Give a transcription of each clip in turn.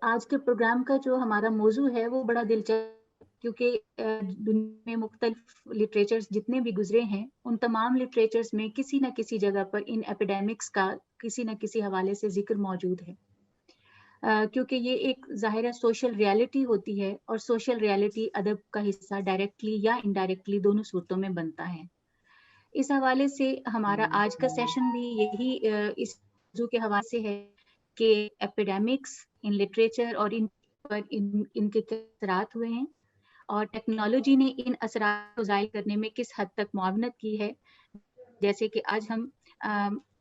آج کے پروگرام کا جو ہمارا موضوع ہے وہ بڑا دلچسپ، کیونکہ دنیا میں مختلف لٹریچرز جتنے بھی گزرے ہیں ان تمام لٹریچرز میں کسی نہ کسی جگہ پر ان ایپیڈیمکس کا کسی نہ کسی حوالے سے ذکر موجود ہے، کیونکہ یہ ایک ظاہرہ سوشل ریالٹی ہوتی ہے، اور سوشل ریالٹی ادب کا حصہ ڈائریکٹلی یا انڈائریکٹلی دونوں صورتوں میں بنتا ہے۔ اس حوالے سے ہمارا آج کا سیشن بھی یہی اس موضوع کے حوالے سے ہے کہ ایپیڈیمکس ان لٹریچر اور ان کے کیا اثرات ہوئے ہیں، اور ٹیکنالوجی نے ان اثرات کو ظاہر کرنے میں کس حد تک معاونت کی ہے، جیسے کہ آج ہم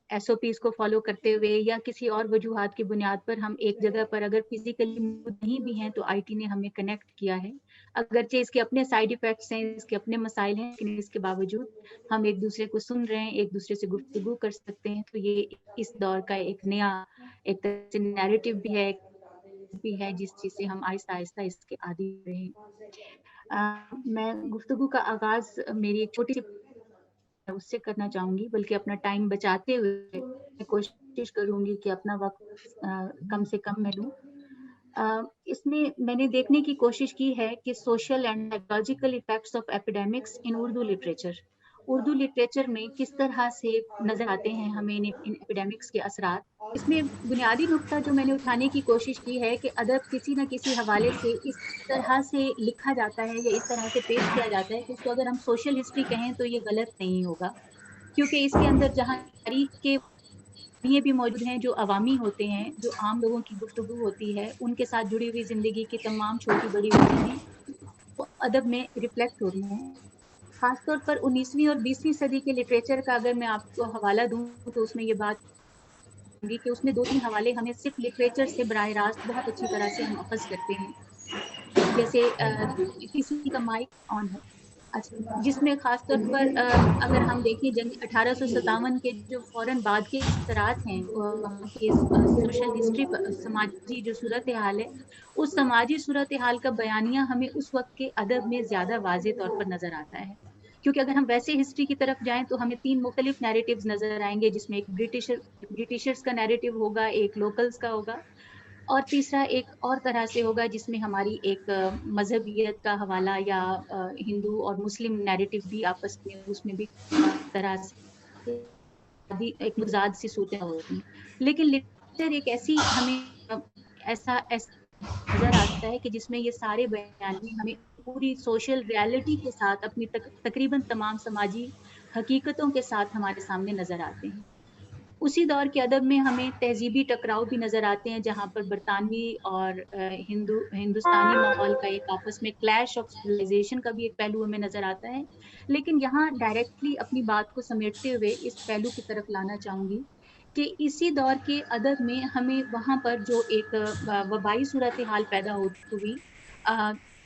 ایس او پیز کو فالو کرتے ہوئے یا کسی اور وجوہات کی بنیاد پر ہم ایک جگہ پر اگر فزیکلی موجود نہیں بھی ہیں تو آئی ٹی نے ہمیں کنیکٹ کیا ہے، اگرچہ اس کے اپنے سائیڈ ایفیکٹس ہیں، اس کے اپنے مسائل ہیں، لیکن اس کے باوجود ہم ایک دوسرے کو سن رہے ہیں، ایک دوسرے سے گفتگو کر سکتے ہیں، تو یہ اس دور کا ایک نیا ایک طرح سے نیریٹو بھی ہے جس چیز سے ہم آہستہ آہستہ اس کے عادی رہے ہیں۔ میں گفتگو کا آغاز میری ایک چھوٹی سی اس سے کرنا چاہوں گی، بلکہ اپنا ٹائم بچاتے ہوئے میں کوشش کروں گی کہ اپنا وقت کم سے کم میں لوں۔ اس میں نے دیکھنے کی کوشش کی ہے کہ social and psychological effects of epidemics in Urdu literature, Urdu literature میں کس طرح سے نظر آتے ہیں ہمیں ان ایپیڈیمکس کے اثرات۔ اس میں بنیادی نقطہ جو میں نے اٹھانے کی کوشش کی ہے کہ ادب کسی نہ کسی حوالے سے اس طرح سے لکھا جاتا ہے یا اس طرح سے پیش کیا جاتا ہے کہ اس کو اگر ہم سوشل ہسٹری کہیں تو یہ غلط نہیں ہوگا، کیونکہ اس کے اندر جہاں تاریخ کے یہ بھی موجود ہیں جو عوامی ہوتے ہیں، جو عام لوگوں کی گفتگو ہوتی ہے، ان کے ساتھ جڑی ہوئی زندگی کی تمام چھوٹی بڑی باتیں ہیں وہ ادب میں ریفلیکٹ ہو رہی ہیں۔ خاص طور پر 19ویں اور 20ویں صدی کے لٹریچر کا اگر میں آپ کو حوالہ دوں تو اس میں یہ بات گی کہ اس میں 2-3 حوالے ہمیں صرف لٹریچر سے براہ راست بہت اچھی طرح سے ہم اخذ کرتے ہیں، جیسے کسی کا مائک آن ہے، اچھا، جس میں خاص طور پر اگر ہم دیکھیں جنگ 1857 کے جو فوراً بعد کے اثرات ہیں وہاں کے سوشل ہسٹری پر، سماجی جو صورتحال ہے، اس سماجی صورتحال کا بیانیہ ہمیں اس وقت کے ادب میں زیادہ واضح طور پر نظر آتا ہے، کیونکہ اگر ہم ویسے ہسٹری کی طرف جائیں تو ہمیں 3 مختلف نیریٹیوز نظر آئیں گے، جس میں ایک برٹشرز کا نیریٹیو ہوگا، ایک لوکلز کا ہوگا، اور تیسرا ایک اور طرح سے ہوگا جس میں ہماری ایک مذہبیت کا حوالہ یا ہندو اور مسلم نیریٹو بھی آپس میں اس میں بھی طرح سے ایک متضاد سی صورتیں ہوتی ہیں، لیکن لٹریچر ایک ایسی ہمیں ایسا نظر آتا ہے کہ جس میں یہ سارے بیانیے ہمیں پوری سوشل ریالٹی کے ساتھ اپنی تقریباً تمام سماجی حقیقتوں کے ساتھ ہمارے سامنے نظر آتے ہیں۔ اسی دور کے ادب میں ہمیں تہذیبی ٹکراؤ بھی نظر آتے ہیں، جہاں پر برطانوی اور ہندوستانی ماحول کا ایک آپس میں کلیش آف سویلائزیشن کا بھی ایک پہلو ہمیں نظر آتا ہے، لیکن یہاں ڈائریکٹلی اپنی بات کو سمیٹتے ہوئے اس پہلو کی طرف لانا چاہوں گی کہ اسی دور کے ادب میں ہمیں وہاں پر جو ایک وبائی صورتحال پیدا ہوئی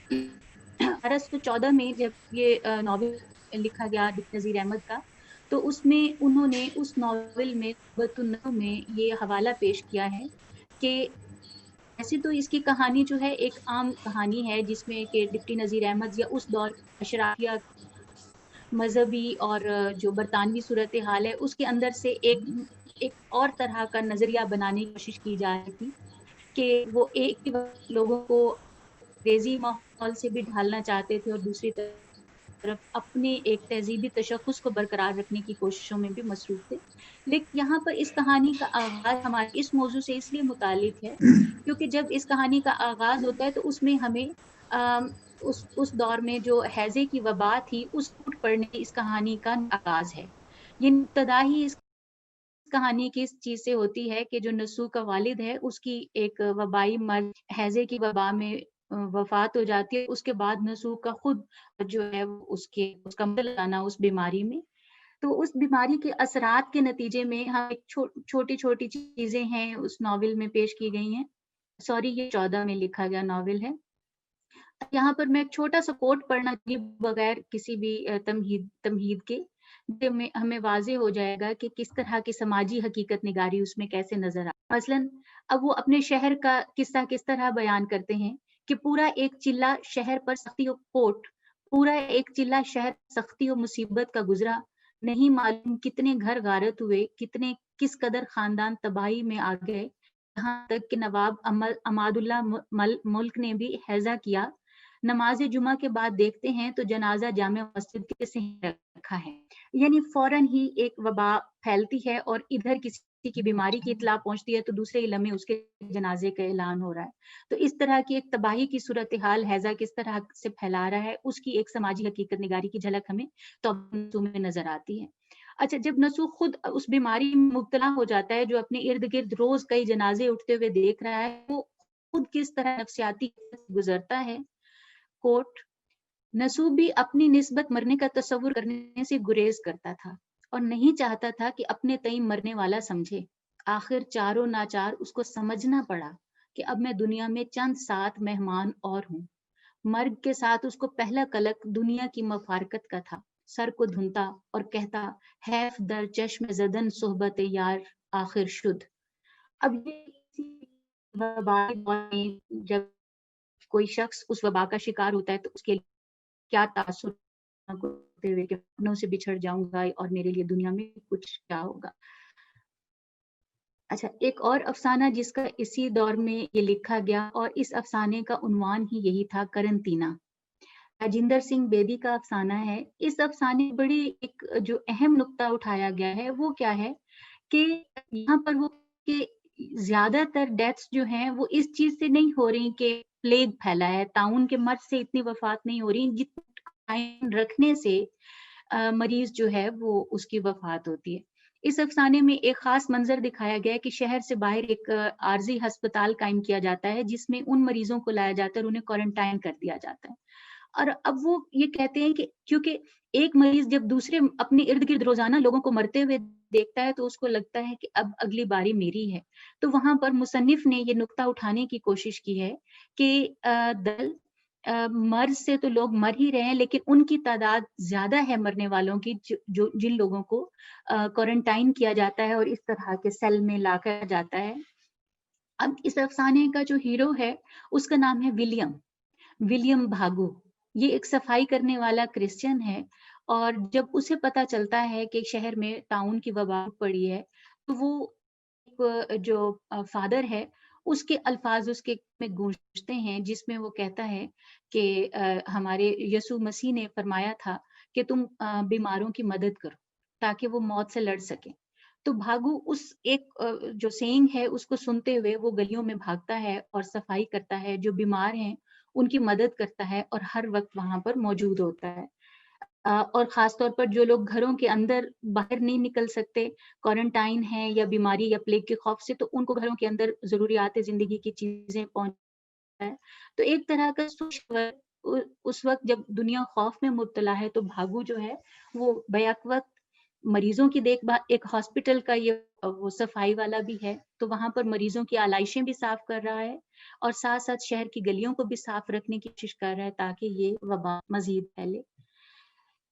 1814 میں جب یہ ناول لکھا گیا نذیر احمد کا، تو اس میں انہوں نے اس ناول میں بت النغم میں یہ حوالہ پیش کیا ہے کہ ایسے تو اس کی کہانی جو ہے ایک عام کہانی ہے جس میں کہ ڈپٹی نذیر احمد یا اس دور اشرافیہ مذہبی اور جو برطانوی صورتحال ہے اس کے اندر سے ایک اور طرح کا نظریہ بنانے کی کوشش کی جا رہی تھی کہ وہ ایک لوگوں کو انگریزی ماحول سے بھی ڈھالنا چاہتے تھے اور دوسری طرف اپنے ایک تہذیبی تشخص کو برقرار رکھنے کی کوششوں میں بھی مصروف تھے، لیکن یہاں پر اس کہانی کا آغاز ہمارے اس موضوع سے اس لیے متعلق ہے کیونکہ جب اس کہانی کا آغاز ہوتا ہے تو اس میں ہمیں اس دور میں جو ہیضے کی وبا تھی اس ٹوٹ پڑنے اس کہانی کا آغاز ہے۔ یہ ابتدا ہی اس کہانی کی اس چیز سے ہوتی ہے کہ جو نسو کا والد ہے اس کی ایک وبائی مرض ہیضے کی وبا میں وفات ہو جاتی ہے، اس کے بعد نسو کا خود جو ہے اس کا مدل لانا اس بیماری میں، تو اس بیماری کے اثرات کے نتیجے میں ہم چھوٹی چھوٹی چیزیں ہیں اس ناول میں پیش کی گئی ہیں، سوری یہ 14 میں لکھا گیا ناول ہے۔ یہاں پر میں ایک چھوٹا سا کوٹ پڑھنا چاہیے بغیر کسی بھی تمہید کے، ہمیں واضح ہو جائے گا کہ کس طرح کی سماجی حقیقت نگاری اس میں کیسے نظر آ مثلاً اب وہ اپنے شہر کا قصہ کس طرح بیان کرتے ہیں کہ پورا ایک چلہ شہر پر سختی و پورا ایک چلہ شہر سختی و مصیبت کا گزرا، نہیں معلوم کتنے گھر غارت ہوئے، کس قدر خاندان تباہی میں آ گئے، یہاں تک کہ نواب اماد اللہ ملک نے بھی حیضہ کیا. نماز جمعہ کے بعد دیکھتے ہیں تو جنازہ جامع مسجد کے صحیح رکھا ہے. یعنی فوراً ہی ایک وبا پھیلتی ہے اور ادھر کسی کی بیماری کی اطلاع پہنچتی ہے تو دوسرے ہی لمحے اس کے جنازے کا اعلان ہو رہا ہے. تو اس طرح کی ایک تباہی کی صورتحال حیضہ کس طرح سے پھیلا رہا ہے اس کی ایک سماجی حقیقت نگاری کی جھلک ہمیں توبہ میں نظر آتی ہے. اچھا، جب نسو خود اس بیماری میں مبتلا ہو جاتا ہے، جو اپنے ارد گرد روز کئی جنازے اٹھتے ہوئے دیکھ رہا ہے، وہ خود کس طرح نفسیاتی گزرتا ہے. کوٹ: نسو بھی اپنی نسبت مرنے کا تصور کرنے سے گریز کرتا تھا اور نہیں چاہتا تھا کہ اپنے تئیں مرنے والا سمجھے. آخر چاروں ناچار اس کو سمجھنا پڑا کہ اب میں دنیا میں چند سات مہمان اور ہوں. مرگ کے ساتھ اس کو پہلا قلق دنیا کی مفارقت کا تھا. سر کو دھنتا اور کہتا: حیف در چشم زدن صحبت یار آخر شد. اب یہ وبا میں جب کوئی شخص اس وبا کا شکار ہوتا ہے تو اس کے کیا تاثر ہوتے ہوئے کہ اپنوں سے بچھڑ جاؤں گا اور میرے لیے دنیا میں کچھ کیا ہوگا. اچھا، ایک اور افسانہ جس کا اسی دور میں یہ لکھا گیا اور اس افسانے کا عنوان ہی یہی تھا، کرنتینا. راجندر سنگھ بیدی کا افسانہ ہے. اس افسانے بڑی ایک جو اہم نقطہ اٹھایا گیا ہے وہ کیا ہے کہ یہاں پر وہ کہ زیادہ تر ڈیتھس جو ہیں وہ اس چیز سے نہیں ہو رہی کہ پلیگ پھیلا ہے، طاعون کے مرض سے اتنی وفات نہیں ہو رہی جتنا رکھنے سے مریض جو ہے وہ اس کی وفات ہوتی ہے. اس افسانے میں ایک خاص منظر دکھایا گیا ہے کہ شہر سے باہر ایک عارضی ہسپتال قائم کیا جاتا ہے جس میں ان مریضوں کو لایا جاتا ہے اور انہیں کوارنٹائن کر دیا جاتا ہے. اور اب وہ یہ کہتے ہیں کہ کیونکہ ایک مریض جب دوسرے اپنے ارد گرد روزانہ لوگوں کو مرتے ہوئے دیکھتا ہے تو اس کو لگتا ہے کہ اب اگلی باری میری ہے. تو وہاں پر مصنف نے یہ نقطہ اٹھانے کی کوشش کی ہے کہ مرض سے تو لوگ مر ہی رہے ہیں لیکن ان کی تعداد زیادہ ہے مرنے والوں کی جن لوگوں کو کوارنٹائن کیا جاتا ہے اور اس طرح کے سیل میں لا کر جاتا ہے. اب اس افسانے کا جو ہیرو ہے اس کا نام ہے ولیم بھاگو. یہ ایک صفائی کرنے والا کرسچن ہے اور جب اسے پتا چلتا ہے کہ شہر میں طاعون کی وبا پڑی ہے تو وہ جو فادر ہے اس کے الفاظ اس کے میں گونجتے ہیں جس میں وہ کہتا ہے کہ ہمارے یسوع مسیح نے فرمایا تھا کہ تم بیماروں کی مدد کرو تاکہ وہ موت سے لڑ سکیں. تو بھاگو اس ایک جو سینگ ہے اس کو سنتے ہوئے وہ گلیوں میں بھاگتا ہے اور صفائی کرتا ہے، جو بیمار ہیں ان کی مدد کرتا ہے اور ہر وقت وہاں پر موجود ہوتا ہے. اور خاص طور پر جو لوگ گھروں کے اندر باہر نہیں نکل سکتے، کوارنٹائن ہیں یا بیماری یا پلیگ کے خوف سے، تو ان کو گھروں کے اندر ضروریات زندگی کی چیزیں پہنچ ہے. تو ایک طرح کا اس وقت جب دنیا خوف میں مبتلا ہے تو بھاگو جو ہے وہ بیک وقت مریضوں کی دیکھ بھال، ایک ہاسپٹل کا یہ وہ صفائی والا بھی ہے تو وہاں پر مریضوں کی آلائشیں بھی صاف کر رہا ہے اور ساتھ ساتھ شہر کی گلیوں کو بھی صاف رکھنے کی کوشش کر رہا ہے تاکہ یہ وبا مزید پھیلے.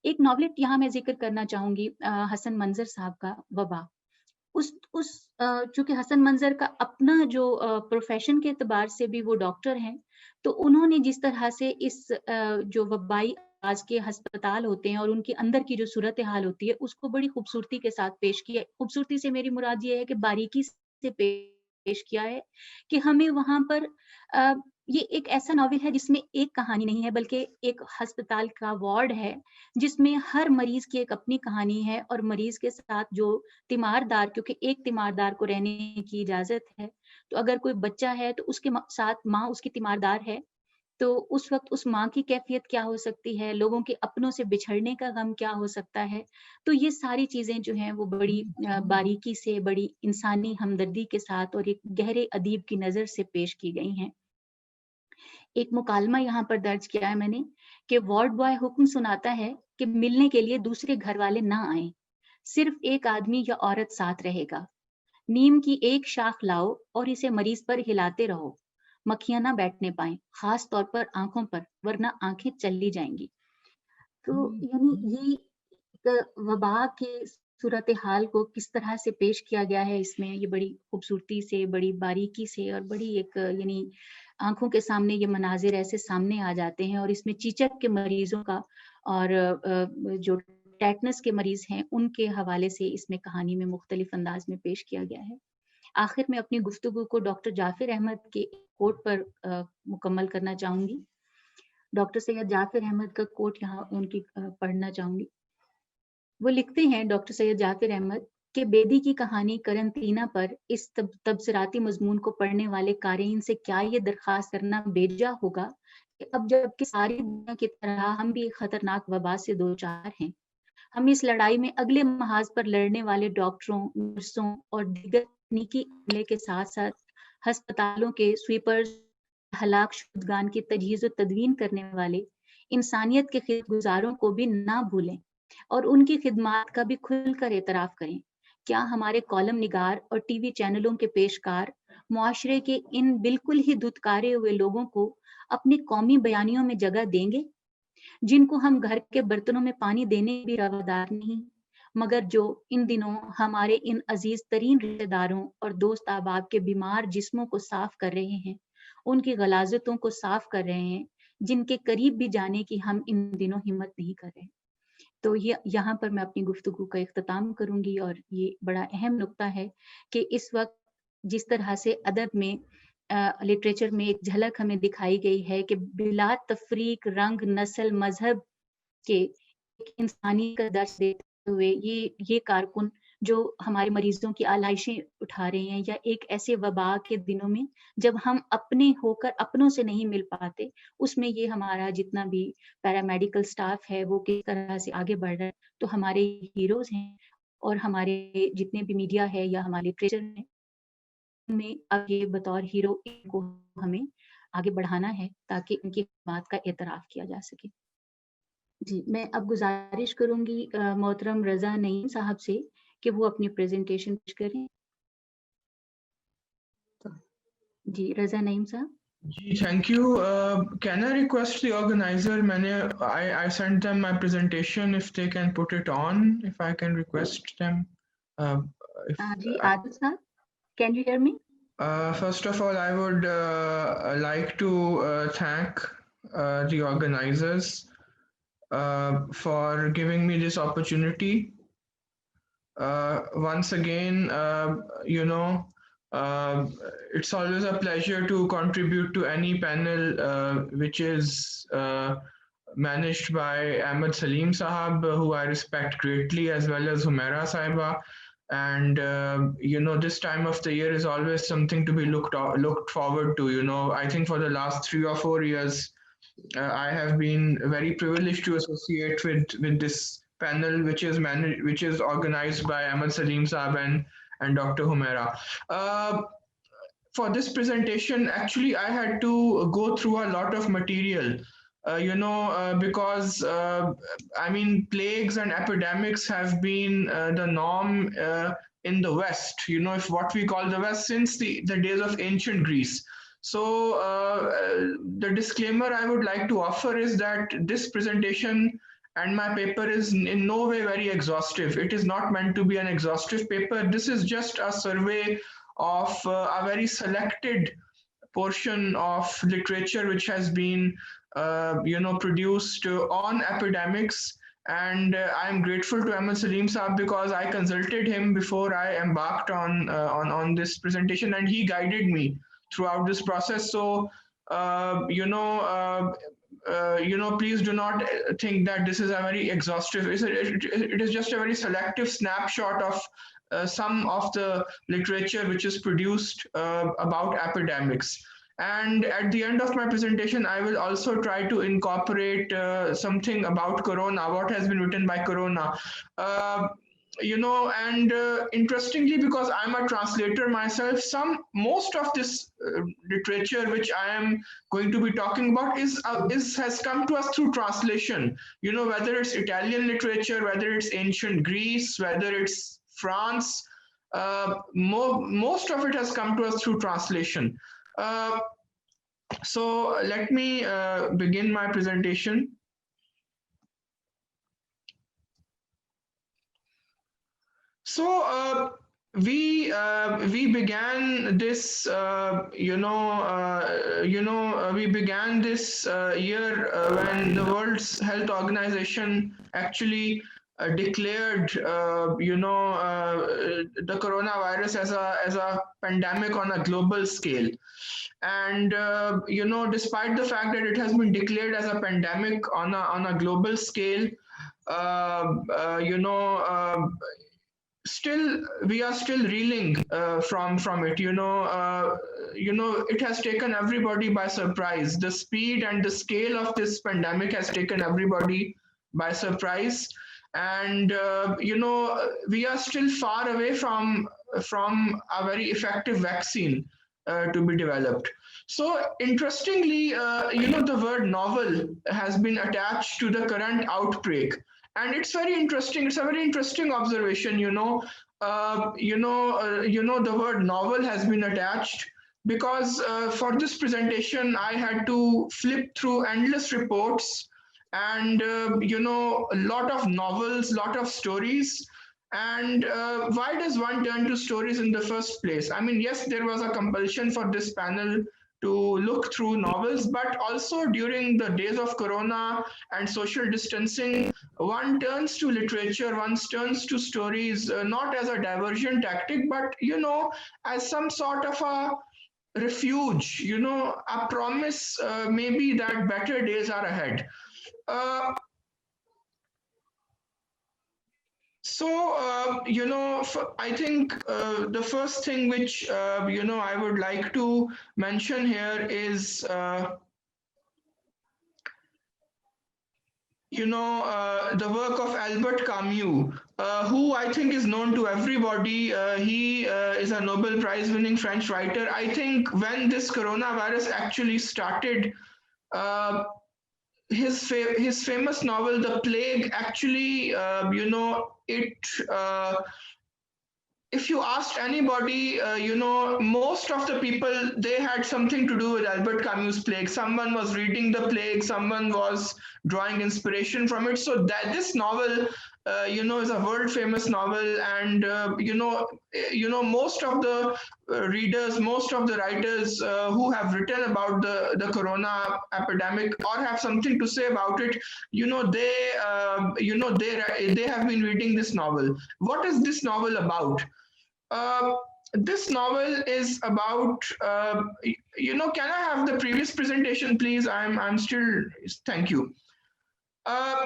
ایک ناولٹ یہاں میں ذکر کرنا چاہوں گی حسن منظر صاحب کا، وبا. اس چونکہ حسن منظر کا اپنا جو پروفیشن کے اعتبار سے بھی وہ ڈاکٹر ہیں تو انہوں نے جس طرح سے اس جو وبائی آج کے ہسپتال ہوتے ہیں اور ان کے اندر کی جو صورتحال ہوتی ہے اس کو بڑی خوبصورتی کے ساتھ پیش کیا. خوبصورتی سے میری مراد یہ ہے کہ باریکی سے پیش کیا ہے کہ ہمیں وہاں پر یہ ایک ایسا ناول ہے جس میں ایک کہانی نہیں ہے بلکہ ایک ہسپتال کا وارڈ ہے جس میں ہر مریض کی ایک اپنی کہانی ہے اور مریض کے ساتھ جو تیماردار، کیونکہ ایک تیماردار کو رہنے کی اجازت ہے تو اگر کوئی بچہ ہے تو اس کے ساتھ ماں اس کی تیماردار ہے تو اس وقت اس ماں کی کیفیت کیا ہو سکتی ہے، لوگوں کے اپنوں سے بچھڑنے کا غم کیا ہو سکتا ہے. تو یہ ساری چیزیں جو ہیں وہ بڑی باریکی سے، بڑی انسانی ہمدردی کے ساتھ اور ایک گہرے ادیب کی نظر سے پیش کی گئی ہیں. ایک مکالمہ یہاں پر درج کیا ہے میں نے کہ وارڈ بوائے حکم سناتا ہے کہ ملنے کے لیے دوسرے گھر والے نہ آئیں، صرف ایک آدمی یا عورت ساتھ رہے گا. نیم کی ایک شاخ لاؤ اور اسے مریض پر ہلاتے رہو، مکھیاں نہ بیٹھنے پائیں، خاص طور پر آنکھوں پر، ورنہ آنکھیں چلی جائیں گی. تو یعنی یہ وبا کے صورتحال کو کس طرح سے پیش کیا گیا ہے اس میں، یہ بڑی خوبصورتی سے، بڑی باریکی سے اور بڑی ایک یعنی آنکھوں کے سامنے یہ مناظر ایسے سامنے آ جاتے ہیں. اور اس میں چیچک کے مریضوں کا اور جو ٹیٹنس کے مریض ہیں ان کے حوالے سے اس میں کہانی میں مختلف انداز میں پیش کیا گیا ہے. آخر میں اپنی گفتگو کو ڈاکٹر جعفر احمد کے کوٹ پر مکمل کرنا چاہوں گی. ڈاکٹر سید جعفر احمد کا کوٹ یہاں ان کی پڑھنا چاہوں گی. وہ لکھتے ہیں ڈاکٹر سید جعفر احمد کہ بیدی کی کہانی قرنطینہ پر اس تبصراتی مضمون کو پڑھنے والے قارئین سے کیا یہ درخواست کرنا بیجا ہوگا کہ اب جب کہ ساری دنیا کی طرح ہم بھی ایک خطرناک وبا سے دوچار ہیں، ہم اس لڑائی میں اگلے محاذ پر لڑنے والے ڈاکٹروں، نرسوں اور دیگر تکنیکی عملے کے ساتھ ساتھ ہسپتالوں کے سویپرز، ہلاک شدگان کی تجہیز و تدوین کرنے والے انسانیت کے خدمت گزاروں کو بھی نہ بھولیں اور ان کی خدمات کا بھی کھل کر اعتراف کریں. کیا ہمارے کالم نگار اور ٹی وی چینلوں کے پیشکار معاشرے کے ان بالکل ہی دھتکارے ہوئے لوگوں کو اپنی قومی بیانیوں میں جگہ دیں گے، جن کو ہم گھر کے برتنوں میں پانی دینے بھی روادار نہیں، مگر جو ان دنوں ہمارے ان عزیز ترین رشتہ داروں اور دوست احباب کے بیمار جسموں کو صاف کر رہے ہیں، ان کی غلاظتوں کو صاف کر رہے ہیں، جن کے قریب بھی جانے کی ہم ان دنوں ہمت نہیں کر رہے. تو یہاں پر میں اپنی گفتگو کا اختتام کروں گی، اور یہ بڑا اہم نقطہ ہے کہ اس وقت جس طرح سے ادب میں لٹریچر میں ایک جھلک ہمیں دکھائی گئی ہے کہ بلا تفریق رنگ، نسل، مذہب کے ایک انسانی کا درس دیتے ہوئے یہ کارکن جو ہمارے مریضوں کی آلائشیں اٹھا رہے ہیں، یا ایک ایسے وبا کے دنوں میں جب ہم اپنے ہو کر اپنوں سے نہیں مل پاتے، اس میں یہ ہمارا جتنا بھی پیرامیڈیکل سٹاف ہے وہ کس طرح سے آگے بڑھ رہا ہے. تو ہمارے ہیروز ہیں اور ہمارے جتنے بھی میڈیا ہے یا ہمارے لٹریچر میں اب یہ بطور ہیرو کو ہمیں آگے بڑھانا ہے تاکہ ان کی بات کا اعتراف کیا جا سکے. جی میں اب گزارش کروں گی محترم رضا نعیم صاحب سے کہ وہ اپنی پریزنٹیشن پیش کریں. جی رضا نعیم صاحب. Thank you. Can I request the organizer? I sent them my presentation. If they can put it on, if I can request them. جی عادل صاحب, can you hear me? First of all, I would like to thank the organizers for giving me this opportunity. Once again, it's always a pleasure to contribute to any panel which is managed by Ahmed Salim Sahab, who I respect greatly, as well as Humaira Saiba. And this time of the year is always something to be looked forward to. I think for the last 3 or 4 years, I have been very privileged to associate with this panel, which is organized by Ahmed Salim Saab and Dr. Humaira. For this presentation, actually, I had to go through a lot of material, because plagues and epidemics have been the norm in the West. If what we call the West since the days of ancient Greece. So the disclaimer I would like to offer is that this presentation and my paper is in no way very exhaustive. It is not meant to be an exhaustive paper. This is just a survey of a very selected portion of literature which has been produced on epidemics. And I am grateful to Ahmed Salim Saab because I consulted him before I embarked on this presentation, and he guided me throughout this process. So please do not think that this is a very exhaustive. It is just a very selective snapshot of some of the literature which is produced about epidemics. And at the end of my presentation, I will also try to incorporate something about Corona, what has been written by Corona. Interestingly, because I'm a translator myself, most of this literature which I am going to be talking about has come to us through translation. Whether it's Italian literature, whether it's ancient Greece, whether it's France, most of it has come to us through translation. So let me begin my presentation. So we began this, we began this year when the World Health Organization actually declared, the coronavirus as a pandemic on a global scale. And despite the fact that it has been declared as a pandemic on a global scale, uh, uh, you know, uh, still we are still reeling from it. It has taken everybody by surprise. The speed and the scale of this pandemic has taken everybody by surprise. And we are still far away from a very effective vaccine to be developed. So interestingly, the word novel has been attached to the current outbreak, and it's very interesting. It's a very interesting observation. The word novel has been attached because for this presentation I had to flip through endless reports and a lot of novels, lot of stories. And why does one turn to stories in the first place? I mean, yes, there was a compulsion for this panel to look through novels, but also during the days of corona and social distancing, one turns to literature, one turns to stories, not as a diversion tactic, but as some sort of a refuge, a promise, maybe that better days are ahead. uh, I think the first thing which I would like to mention here is the work of Albert Camus, who I think is known to everybody. He is a Nobel Prize winning French writer. I think when this coronavirus actually started, uh, his famous novel The Plague actually, it if you asked anybody, most of the people, they had something to do with Albert Camus' Plague. Someone was reading The Plague, someone was drawing inspiration from it. So that this novel, is a world famous novel, and most of the readers, most of the writers who have written about the corona epidemic or have something to say about it, they have been reading this novel. What is this novel about? Uh, this novel is about, can I have the previous presentation, please? I'm still, thank you. Uh,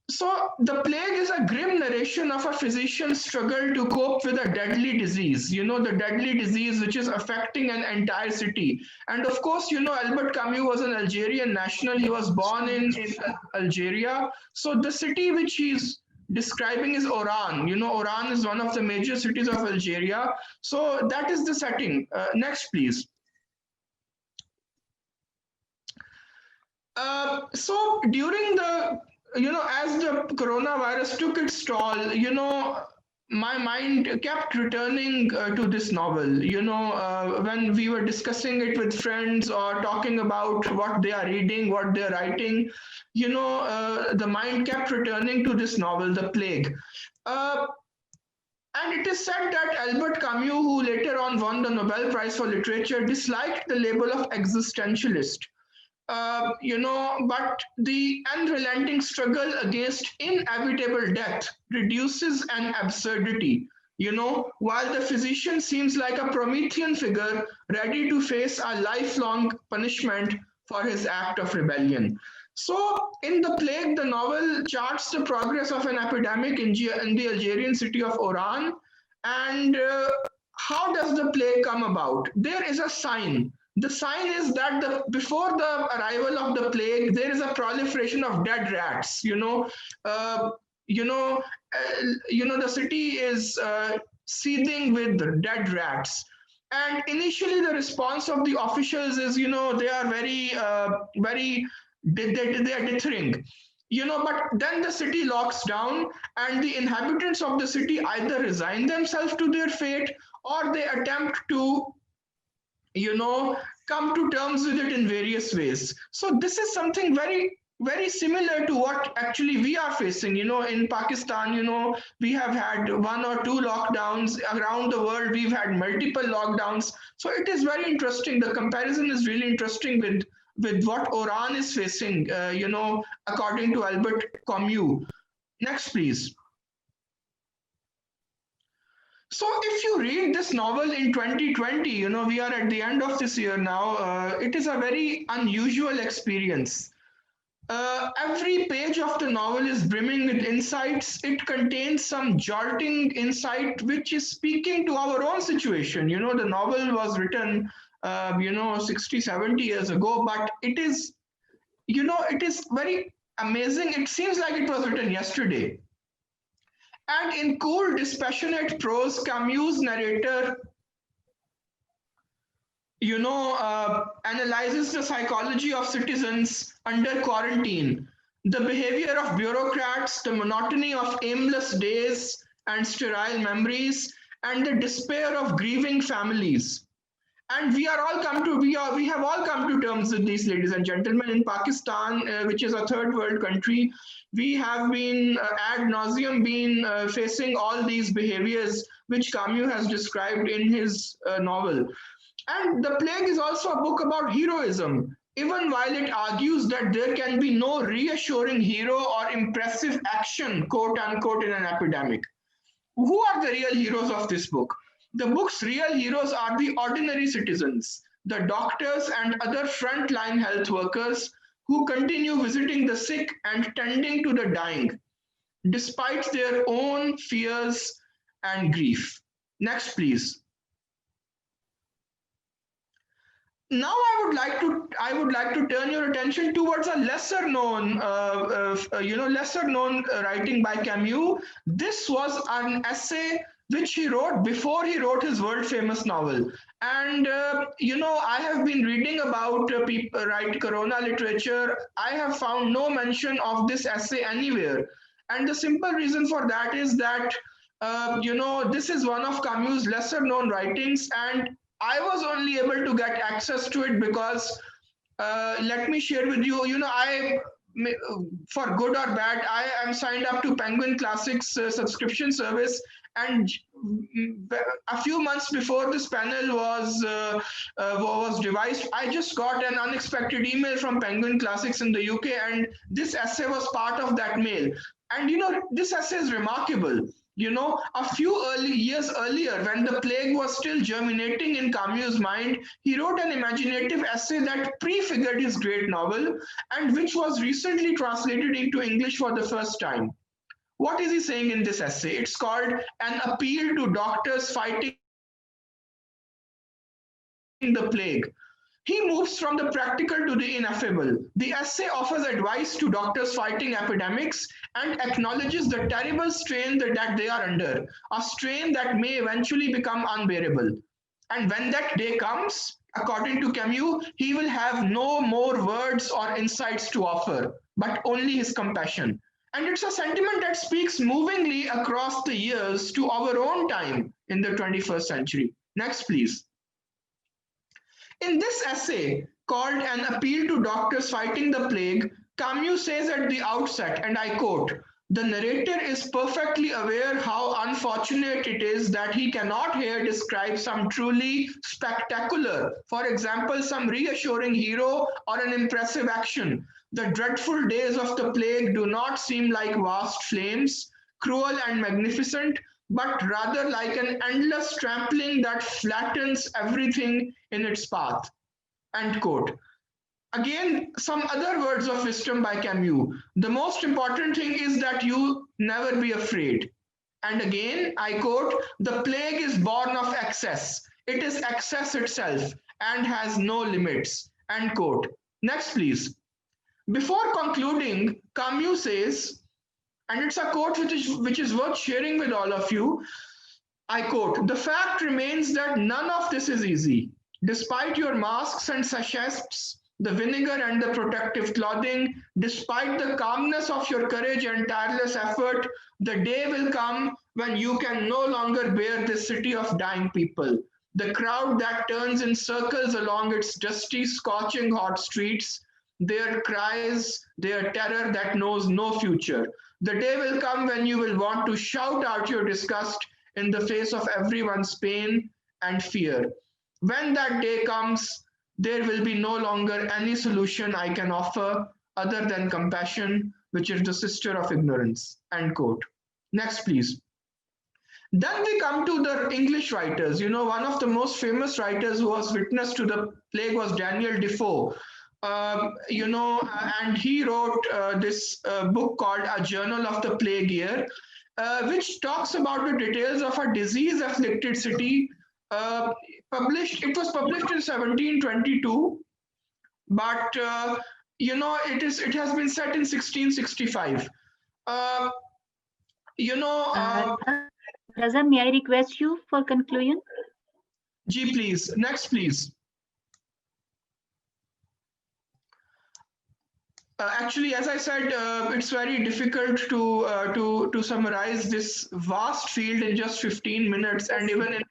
so, The Plague is a grim narration of a physician's struggle to cope with a deadly disease, the deadly disease which is affecting an entire city. And of course, Albert Camus was an Algerian national. He was born in Algeria. So, the city which he's describing is Oran. Oran is one of the major cities of Algeria. So, that is the setting. Next, please. So during the, as the coronavirus took its toll, my mind kept returning to this novel. When we were discussing it with friends or talking about what they are reading, what they're writing, the mind kept returning to this novel, The Plague. And it is said that Albert Camus, who later on won the Nobel Prize for Literature, disliked the label of existentialist. But the unrelenting struggle against inevitable death reduces an absurdity. While the physician seems like a Promethean figure ready to face a lifelong punishment for his act of rebellion. So, in The Plague, the novel charts the progress of an epidemic in the Algerian city of Oran. And how does the plague come about? There is a sign. The sign is that before the arrival of the plague, there is a proliferation of dead rats. Uh, the city is seething with dead rats. And initially, the response of the officials is, they are very, they are dithering. But then the city locks down, and the inhabitants of the city either resign themselves to their fate or they attempt to come to terms with it in various ways. So this is something very, very similar to what actually we are facing. In Pakistan, we have had 1 or 2 lockdowns. Around the world, we've had multiple lockdowns. So it is very interesting. The comparison is really interesting with what Oran is facing, according to Albert Camus. Next, please. So if you read this novel in 2020, we are at the end of this year now, it is a very unusual experience. Every page of the novel is brimming with insights. It contains some jolting insight which is speaking to our own situation. The novel was written, 60, 70 years ago, but it is very amazing. It seems like it was written yesterday. And in cool, dispassionate prose, Camus' narrator analyzes the psychology of citizens under quarantine, the behavior of bureaucrats, the monotony of aimless days and sterile memories, and the despair of grieving families. And we have all come to terms with these, ladies and gentlemen. In Pakistan, which is a third world country, we have been ad nauseum been facing all these behaviors which Camus has described in his novel. And The Plague is also a book about heroism, even while it argues that there can be no reassuring hero or impressive action, quote unquote, in an epidemic. Who are the real heroes of this book? The book's real heroes are the ordinary citizens, the doctors and other frontline health workers who continue visiting the sick and tending to the dying, despite their own fears and grief. Next, please. Now I would like to turn your attention towards a lesser known writing by Camus. This was an essay which he wrote before he wrote his world famous novel. And I have been reading about people write corona literature. I have found no mention of this essay anywhere, and the simple reason for that is that this is one of Camus' lesser known writings, and I was only able to get access to it because, let me share with you, for good or bad, I am signed up to Penguin Classics subscription service. And a few months before this panel was devised, I just got an unexpected email from Penguin Classics in the UK, and this essay was part of that mail. And this essay is remarkable. A few early years earlier, when the plague was still germinating in Camus' mind, he wrote an imaginative essay that prefigured his great novel and which was recently translated into English for the first time. What is he saying in this essay? It's called An Appeal to Doctors Fighting the Plague. He moves from the practical to the ineffable. The essay offers advice to doctors fighting epidemics and acknowledges the terrible strain that they are under, a strain that may eventually become unbearable. And when that day comes, according to Camus, he will have no more words or insights to offer, but only his compassion. And it's a sentiment that speaks movingly across the years to our own time in the 21st century. Next, please. In this essay, called An Appeal to Doctors Fighting the Plague, Camus says at the outset, and I quote, "The narrator is perfectly aware how unfortunate it is that he cannot here describe some truly spectacular, for example, some reassuring hero or an impressive action. The dreadful days of the plague do not seem like vast flames, cruel and magnificent, but rather like an endless trampling that flattens everything in its path." End quote. Again, some other words of wisdom by Camus. The most important thing is that you never be afraid. And again, I quote, "The plague is born of excess. It is excess itself and has no limits." End quote. Next, please. Before concluding, Camus says, and it's a quote which is worth sharing with all of you. I quote, "The fact remains that none of this is easy. Despite your masks and sachets, the vinegar and the protective clothing, despite the calmness of your courage and tireless effort, the day will come when you can no longer bear this city of dying people. The crowd that turns in circles along its dusty, scorching hot streets, their cries, their terror that knows no future. The day will come when you will want to shout out your disgust in the face of everyone's pain and fear. When that day comes, there will be no longer any solution I can offer other than compassion, which is the sister of ignorance." End quote. Next, please. Then we come to the English writers. You know, one of the most famous writers who was witness to the plague was Daniel Defoe. And he wrote this book called A Journal of the Plague Year, which talks about the details of a disease-afflicted city. It was published in 1722, but it has been set in 1665. Uh, Raza, may I request you for conclusion? Ji, please. Next, please. Actually, as I said, it's very difficult to summarize this vast field in just 15 minutes, and even in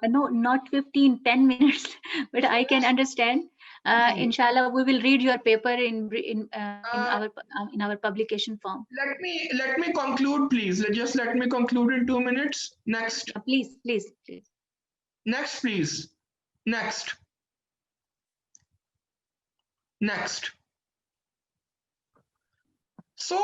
no, not 15, 10 minutes, but I can understand. Inshallah, we will read your paper in our publication form. Let me conclude, please. Just let me conclude in 2 minutes. Next. Please. Next, please. Next. So,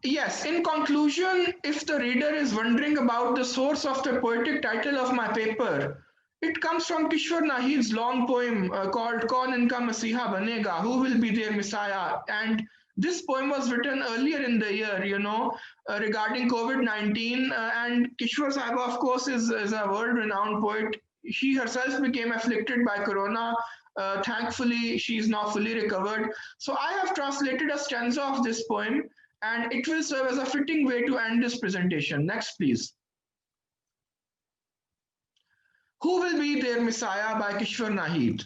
yes, in conclusion, if the reader is wondering about the source of the poetic title of my paper, it comes from Kishwar Nahid's long poem called Kaun Inka Masiha Banega, Who Will Be Their Messiah? And this poem was written earlier in the year, regarding COVID-19. And Kishwar Sahiba, of course, is a world-renowned poet. She herself became afflicted by corona. Thankfully, she is now fully recovered. So I have translated a stanza of this poem, and it will serve as a fitting way to end this presentation. Next, please. Who Will Be Their Messiah by Kishwar Nahid.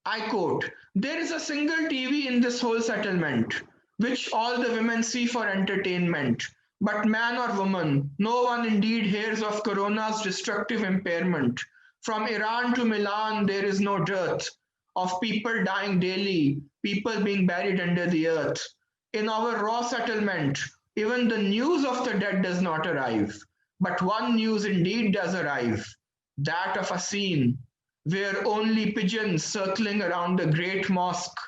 I quote, "There is a single TV in this whole settlement, which all the women see for entertainment. But man or woman, no one indeed hears of Corona's destructive impairment. From Iran to Milan, there is no dearth of people dying daily, people being buried under the earth. In our raw settlement, even the news of the dead does not arrive. But one news indeed does arrive, that of a scene where only pigeons circling around the great mosque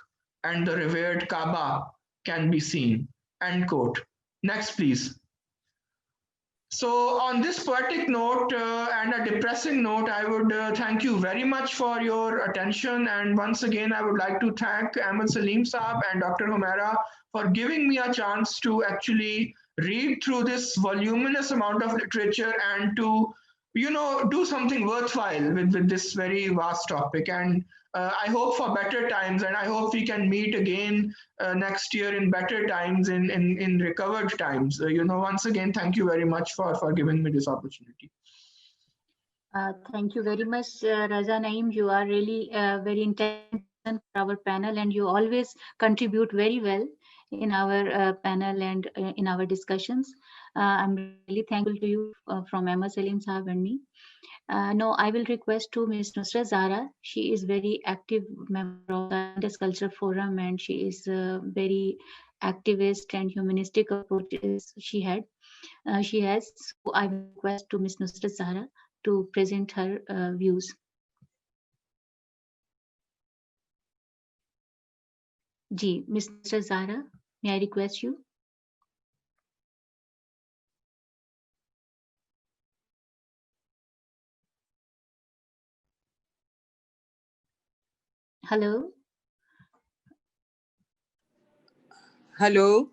and the revered Kaaba can be seen." End quote. Next, please. So on this poetic note and a depressing note, I would thank you very much for your attention. And once again, I would like to thank Ahmed Salim Saab and Dr. Humaira for giving me a chance to actually read through this voluminous amount of literature and to do something worthwhile with this very vast topic. And I hope for better times, and I hope we can meet again next year in better times, in recovered times. Once again, thank you very much for giving me this opportunity. Thank you very much, Raza Naeem. You are really very intelligent for our panel, and you always contribute very well in our panel and in our discussions. I'm really thankful to you from Ahmed Salim Saab and me. Now I will request to Ms. Nusrat Zahra. She is very active member of the Indus Culture Forum, and she is very activist and humanistic approaches she has. So I will request to Ms. Nusrat Zahra to present her views. Ji, Ms. Nusrat Zahra, may I request you? Hello. Hello.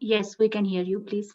Yes, we can hear you, please.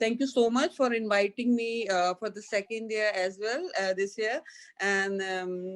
thank you so much for inviting me for the second year as well this year, and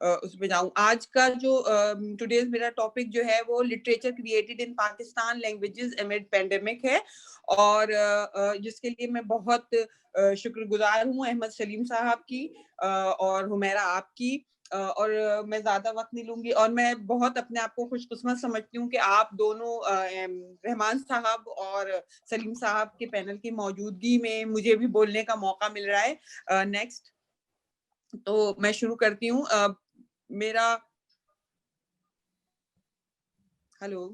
اس پہ جاؤں. آج کا جو today's میرا topic جو ہے وہ literature created in Pakistan languages aimed pandemic ہے, اور جس کے لیے میں بہت شکر گزار ہوں احمد سلیم صاحب کی اور حمیرہ آپ کی. اور میں زیادہ وقت نہیں لوں گی, اور میں بہت اپنے آپ کو خوش قسمت سمجھتی ہوں کہ آپ دونوں رحمان صاحب اور سلیم صاحب کے پینل کی موجودگی میں مجھے بھی بولنے کا موقع مل رہا ہے. نیکسٹ تو میں شروع کرتی ہوں. میرا ہلو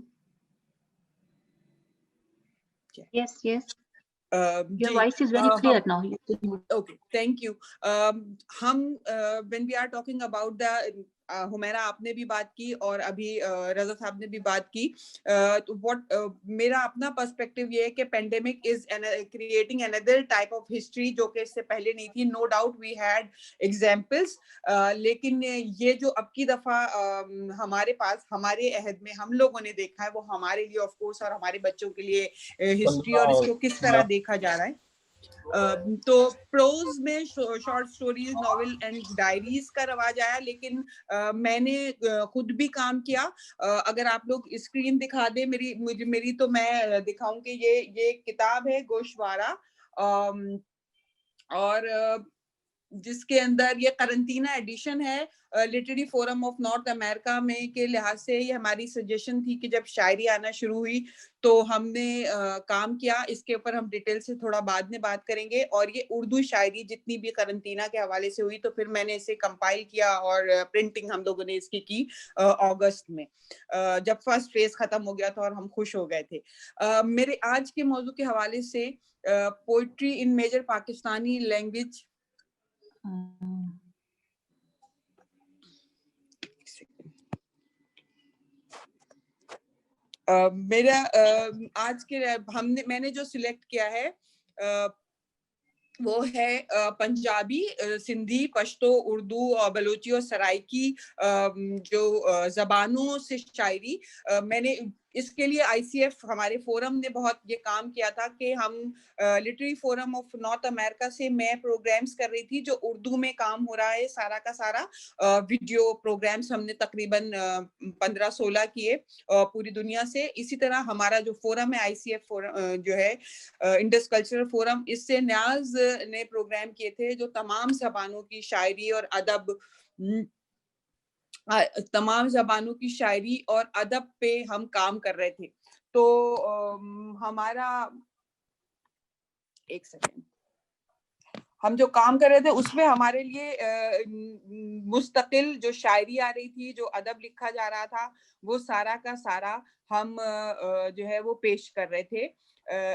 Yes, yes. Your جی voice is very clear now. Okay, thank you. ہم when we are talking about the Humaira آپ نے بھی بات کی اور ابھی رضا صاحب نے بھی بات کی, میرا اپنا پرسپیکٹو یہ ہے کہ pandemic is creating another type of history جو کہ اس سے پہلے نہیں تھی. No doubt we had examples, لیکن یہ جو اب کی دفعہ ہمارے پاس ہمارے عہد میں ہم لوگوں نے دیکھا ہے وہ ہمارے لیے آف کورس اور ہمارے بچوں کے لیے ہسٹری اور اس کو کس طرح دیکھا جا رہا ہے. تو پروز میں short stories, novel and diaries کا رواج آیا, لیکن میں نے خود بھی کام کیا. اگر آپ لوگ اسکرین دکھا دیں میری تو میں دکھاؤں کہ یہ کتاب ہے گوشوارہ, اور جس کے اندر یہ قرنطینہ ایڈیشن ہے لٹریری فورم آف نارتھ امریکہ میں کے لحاظ سے. یہ ہماری سجیشن تھی کہ جب شاعری آنا شروع ہوئی تو ہم نے کام کیا اس کے اوپر. ہم ڈیٹیل سے تھوڑا بعد میں بات کریں گے. اور یہ اردو شاعری جتنی بھی قرنطینہ کے حوالے سے ہوئی تو پھر میں نے اسے کمپائل کیا اور پرنٹنگ ہم لوگوں نے اس کی اگست میں, جب فرسٹ فیز ختم ہو گیا تھا اور ہم خوش ہو گئے تھے. میرے آج کے موضوع کے حوالے سے پوئٹری ان میجر پاکستانی لینگویج. میرا آج کے میں نے جو سلیکٹ کیا ہے وہ ہے پنجابی, سندھی, پشتو, اردو اور بلوچی اور سرائکی جو زبانوں سے شاعری. میں نے اس کے لیے آئی سی ایف ہمارے فورم نے بہت یہ کام کیا تھا کہ ہم لٹریری فورم آف نارتھ امریکہ سے میں پروگرامز کر رہی تھی جو اردو میں کام ہو رہا ہے سارا کا سارا. ویڈیو پروگرامز ہم نے تقریباً 15-16 کیے پوری دنیا سے. اسی طرح ہمارا جو فورم ہے آئی سی ایف جو ہے انڈس کلچرل فورم, اس سے نیاز نے پروگرام کیے تھے جو تمام زبانوں کی شاعری اور ادب پہ ہم کام کر رہے تھے. تو ہمارا ایک سیکنڈ, ہم جو کام کر رہے تھے اس میں ہمارے لیے مستقل جو شاعری آ رہی تھی, جو ادب لکھا جا رہا تھا, وہ سارا کا سارا ہم جو ہے وہ پیش کر رہے تھے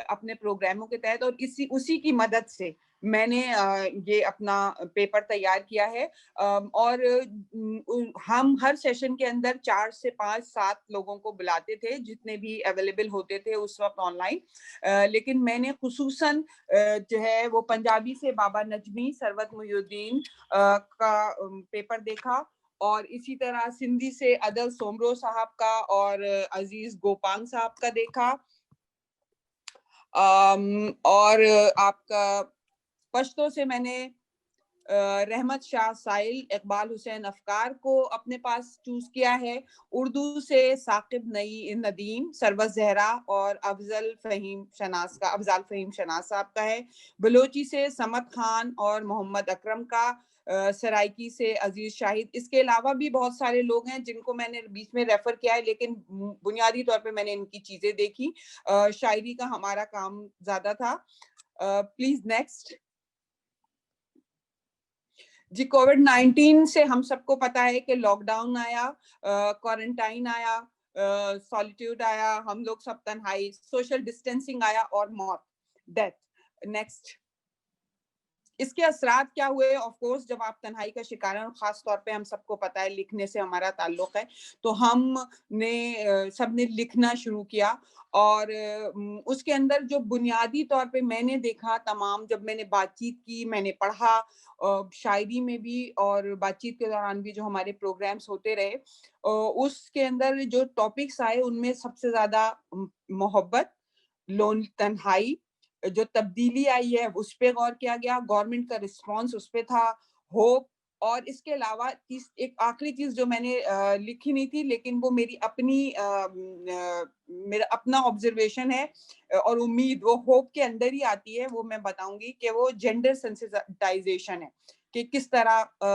اپنے پروگراموں کے تحت. اور اسی کی مدد سے میں نے یہ اپنا پیپر تیار کیا ہے. اور ہم ہر سیشن کے اندر 4 سے 5-7 لوگوں کو بلاتے تھے جتنے بھی اویلیبل ہوتے تھے اس وقت آن لائن. لیکن میں نے خصوصاً جو ہے وہ پنجابی سے بابا نجمی, ثروت محی الدین کا پیپر دیکھا, اور اسی طرح سندھی سے عدل سومرو صاحب کا اور عزیز گوپانگ صاحب کا دیکھا. اور آپ کا پشتو سے میں نے رحمت شاہ سائل, اقبال حسین افکار کو اپنے پاس چوز کیا ہے. اردو سے ثاقب ندیم, سروت زہرا اور افضل فہیم شناس صاحب کا ہے. بلوچی سے سمت خان اور محمد اکرم کا, سرائکی سے عزیز شاہد. اس کے علاوہ بھی بہت سارے لوگ ہیں جن کو میں نے بیچ میں ریفر کیا ہے, لیکن بنیادی طور پہ میں نے ان کی چیزیں دیکھی. شاعری کا ہمارا کام زیادہ تھا. Please next. جی, کووڈ-19 سے ہم سب کو پتا ہے کہ لاک ڈاؤن آیا, کوارنٹائن آیا, سالیٹیوڈ آیا, ہم لوگ سب تنہائی, سوشل ڈسٹینسنگ آیا اور موت, ڈیتھ. نیکسٹ. اس کے اثرات کیا ہوئے؟ آف کورس جب آپ تنہائی کا شکار ہیں, اور خاص طور پہ ہم سب کو پتا ہے لکھنے سے ہمارا تعلق ہے, تو ہم نے سب نے لکھنا شروع کیا. اور اس کے اندر جو بنیادی طور پہ میں نے دیکھا, تمام جب میں نے بات چیت کی, میں نے پڑھا شاعری میں بھی اور بات چیت کے دوران بھی جو ہمارے پروگرامز ہوتے رہے, اس کے اندر جو ٹاپکس آئے ان میں سب سے زیادہ محبت, تنہائی, جو تبدیلی آئی ہے اس پہ غور کیا گیا, گورنمنٹ کا رسپانس اس پہ تھا, ہوپ, اور اس کے علاوہ ایک آخری چیز جو میں نے لکھی نہیں تھی لیکن وہ میری اپنی میرا اپنا آبزرویشن ہے اور امید وہ ہوپ کے اندر ہی آتی ہے، وہ میں بتاؤں گی کہ وہ جینڈر سینسٹائزیشن ہے، کہ کس طرح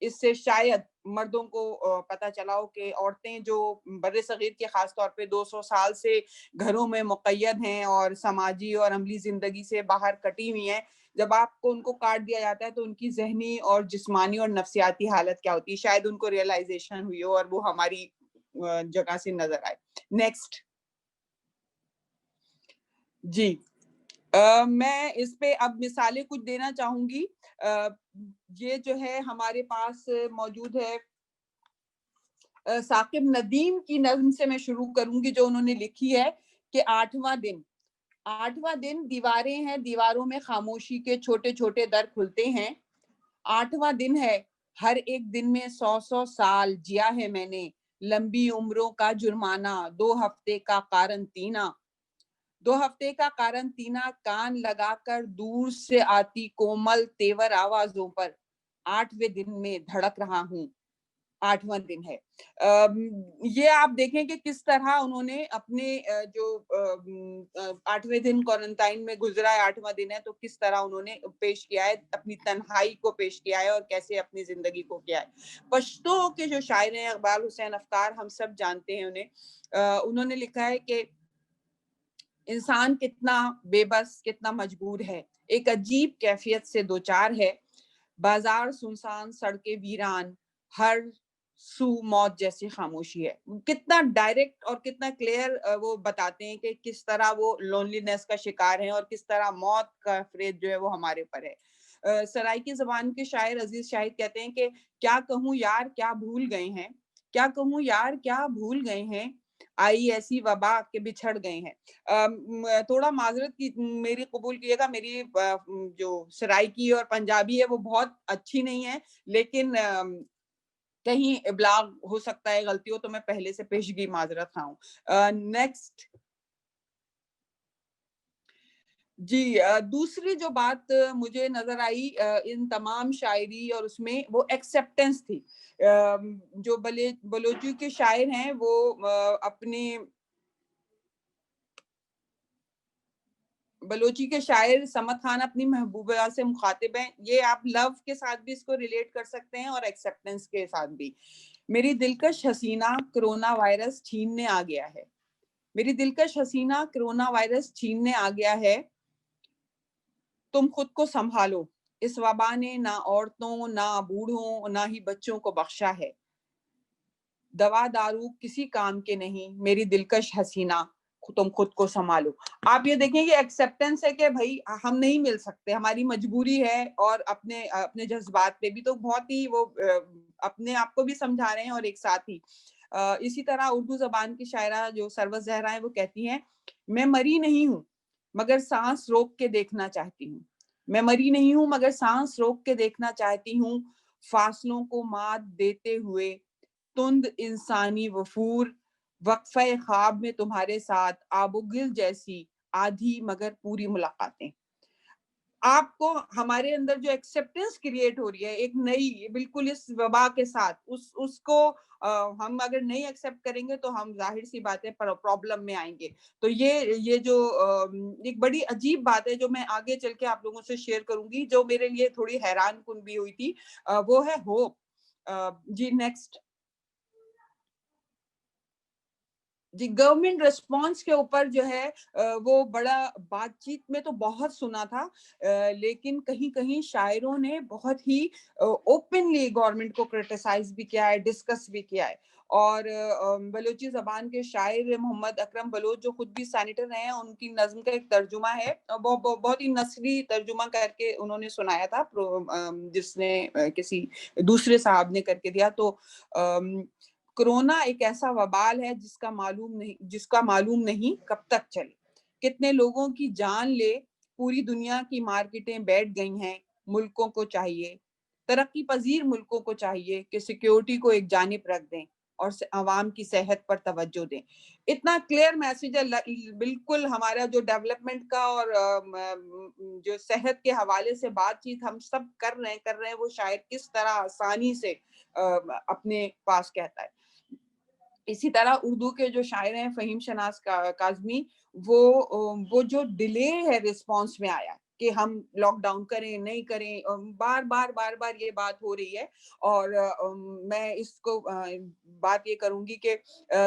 اس سے شاید مردوں کو پتہ چلا ہو کہ عورتیں جو بر صغیر کے خاص طور پہ 200 سال سے گھروں میں مقید ہیں اور سماجی اور عملی زندگی سے باہر کٹی ہوئی ہیں، جب آپ کو ان کو کاٹ دیا جاتا ہے تو ان کی ذہنی اور جسمانی اور نفسیاتی حالت کیا ہوتی ہے، شاید ان کو ریئلائزیشن ہوئی ہو اور وہ ہماری جگہ سے نظر آئے. نیکسٹ جی. میں اس پہ اب مثالیں کچھ دینا چاہوں گی. یہ جو ہے ہمارے پاس موجود ہے ثاقب ندیم کی نظم سے میں شروع کروں گی جو انہوں نے لکھی ہے کہ 8واں دن دیواریں ہیں، دیواروں میں خاموشی کے چھوٹے چھوٹے در کھلتے ہیں. 8واں دن ہے، ہر ایک دن میں 100 سال جیا ہے میں نے، لمبی عمروں کا جرمانہ، 2 ہفتے کا قارنطینہ. 2 ہفتے کا قارنطینہ، کان لگا کر دور سے آتی کومل تیور آوازوں پر 8ویں دن میں دھڑک رہا ہوں. 8واں دن ہے. یہ آپ دیکھیں کہ کس طرح انہوں نے اپنے جو 8ویں دن کوارنٹائن میں گزرا ہے، 8واں دن ہے، تو کس طرح انہوں نے پیش کیا ہے، اپنی تنہائی کو پیش کیا ہے اور کیسے اپنی زندگی کو کیا ہے. پشتو کے جو شاعر ہیں اقبال حسین افکار، ہم سب جانتے ہیں انہیں. انہوں نے لکھا ہے کہ انسان کتنا بے بس، کتنا مجبور ہے، ایک عجیب کیفیت سے دوچار ہے. بازار سنسان، سڑکیں ویران، ہر سو موت جیسی خاموشی ہے. کتنا ڈائریکٹ اور کتنا کلیئر وہ بتاتے ہیں کہ کس طرح وہ لونلینس کا شکار ہیں اور کس طرح موت کا فریب جو ہے وہ ہمارے پر ہے. سرائیکی زبان کے شاعر عزیز شاہد کہتے ہیں کہ کیا کہوں یار کیا بھول گئے ہیں، کیا کہوں یار کیا بھول گئے ہیں، آئی ایسی وبا کے بچھڑ گئے ہیں. تھوڑا معذرت کی میری قبول کیے گا، میری جو سرائیکی اور پنجابی ہے وہ بہت اچھی نہیں ہے، لیکن کہیں ابلاغ ہو سکتا ہے غلطی ہو تو میں پہلے سے پیشگی معذرت خواہ ہوں. نیکسٹ جی. دوسری جو بات مجھے نظر آئی ان تمام شاعری اور اس میں وہ ایکسیپٹنس تھی. جو بلوچی کے شاعر ہیں وہ اپنے بلوچی کے شاعر سمد خان اپنی محبوبہ سے مخاطب ہیں. یہ آپ لو کے ساتھ بھی اس کو ریلیٹ کر سکتے ہیں اور ایکسیپٹنس کے ساتھ بھی. میری دلکش حسینہ کرونا وائرس چھیننے آ گیا ہے، میری دلکش حسینہ کرونا وائرس چھیننے آ گیا ہے، تم خود کو سنبھالو، اس وبا نے نہ عورتوں نہ بوڑھوں نہ ہی بچوں کو بخشا ہے. دوا دارو کسی کام کے نہیں، میری دلکش حسینہ تم خود کو سنبھالو. آپ یہ دیکھیں کہ ایکسیپٹنس ہے کہ بھائی ہم نہیں مل سکتے، ہماری مجبوری ہے، اور اپنے جذبات پہ بھی تو بہت ہی وہ اپنے آپ کو بھی سمجھا رہے ہیں اور ایک ساتھ ہی. اسی طرح اردو زبان کی شاعرہ جو سروت زہرا ہیں وہ کہتی ہیں میں مری نہیں ہوں مگر سانس روک کے دیکھنا چاہتی ہوں، میں مری نہیں ہوں مگر سانس روک کے دیکھنا چاہتی ہوں، فاصلوں کو مات دیتے ہوئے تند انسانی وفور، وقفہ خواب میں تمہارے ساتھ آب و گل جیسی آدھی مگر پوری ملاقاتیں. آپ کو ہمارے اندر جو ایکسیپٹنس کریٹ ہو رہی ہے ایک نئی بالکل اس وبا کے ساتھ، اس کو ہم اگر نہیں ایکسیپٹ کریں گے تو ہم ظاہر سی بات ہے پرابلم میں آئیں گے. تو یہ جو ایک بڑی عجیب بات ہے جو میں آگے چل کے آپ لوگوں سے شیئر کروں گی، جو میرے لیے تھوڑی حیران کن بھی ہوئی تھی، وہ ہے ہوپ. جی نیکسٹ. جی گورنمنٹ ریسپانس کے اوپر جو ہے وہ بڑا بات چیت میں تو بہت سنا تھا، لیکن کہیں کہیں شاعروں نے بہت ہی اوپنلی گورنمنٹ کو کرٹیسائز بھی کیا ہے، ڈسکس بھی کیا ہے. اور بلوچی زبان کے شاعر محمد اکرم بلوچ جو خود بھی سینیٹر ہیں، ان کی نظم کا ایک ترجمہ ہے، بہت ہی نثری ترجمہ کر کے انہوں نے سنایا تھا، جس نے کسی دوسرے صاحب نے کر کے دیا. تو کرونا ایک ایسا وبال ہے جس کا معلوم نہیں کب تک چلے، کتنے لوگوں کی جان لے، پوری دنیا کی مارکیٹیں بیٹھ گئی ہیں. ملکوں کو چاہیے، ترقی پذیر ملکوں کو چاہیے کہ سیکیورٹی کو ایک جانب رکھ دیں، اور عوام کی صحت پر توجہ دیں. اتنا کلیئر میسیج ہے. بالکل ہمارا جو ڈیولپمنٹ کا اور جو صحت کے حوالے سے بات چیت ہم سب کر رہے ہیں وہ شاعر کس طرح آسانی سے اپنے پاس کہتا ہے. اسی طرح اردو کے جو شاعر ہیں فہیم شناس کاظمی, وہ جو ڈیلے ہے رسپانس میں آیا کہ ہم لاک ڈاؤن کریں نہیں کریں, بار بار یہ بات ہو رہی ہے. اور میں اس کو بات یہ کروں گی کہ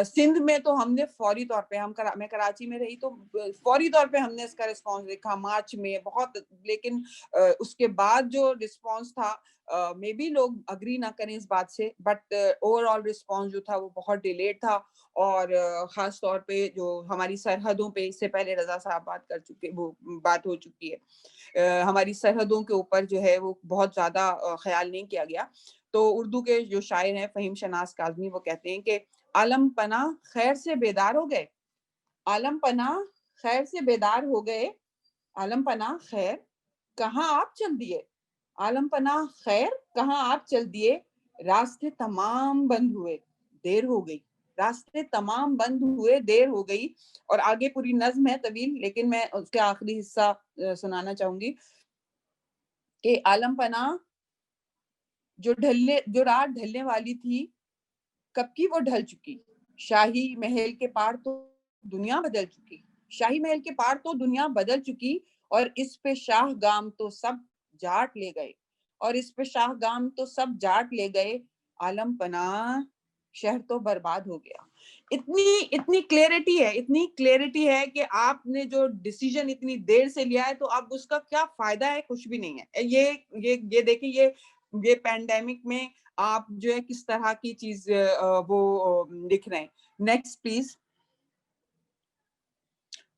سندھ میں تو ہم نے فوری طور پہ, میں کراچی میں رہی تو فوری طور پہ ہم نے اس کا رسپانس دیکھا مارچ میں بہت, لیکن اس کے بعد جو رسپانس تھا مے بی لوگ اگری نہ کریں اس بات سے, بٹ اوور آل رسپانس جو تھا وہ بہت ڈیلیڈ تھا. اور خاص طور پہ جو ہماری سرحدوں پہ, اس سے پہلے رضا صاحب بات کر چکے, وہ بات ہو چکی ہے, ہماری سرحدوں کے اوپر جو ہے وہ بہت زیادہ خیال نہیں کیا گیا. تو اردو کے جو شاعر ہیں فہیم شناس کاظمی وہ کہتے ہیں کہ عالم پناہ خیر سے بیدار ہو گئے, عالم پناہ خیر سے بیدار ہو گئے, عالم پناہ خیر کہاں آپ چل دیے, عالم پناہ خیر کہاں آپ چل دیے, راستے تمام بند ہوئے دیر ہو گئی, راستے تمام بند ہوئے دیر ہو گئی. اور آگے پوری نظم ہے طویل, لیکن میں اس کا آخری حصہ سنانا چاہوں گی کہ عالم پناہ جو رات ڈھلنے والی تھی کب کی وہ ڈھل چکی, شاہی محل کے پار تو دنیا بدل چکی, شاہی محل کے پار تو دنیا بدل چکی, اور اس پہ شاہ گام تو سب جاٹ لے گئے, اور اس پہ شاہ گام تو سب جاٹ لے گئے, عالم پناہ شہر تو برباد ہو گیا. اتنی کلیئرٹی ہے کہ آپ نے جو ڈیسیژن اتنی دیر سے لیا ہے تو اب اس کا کیا فائدہ ہے, کچھ بھی نہیں ہے. یہ دیکھیں, یہ پینڈیمک میں آپ جو ہے کس طرح کی چیز وہ لکھ رہے ہیں. Next please.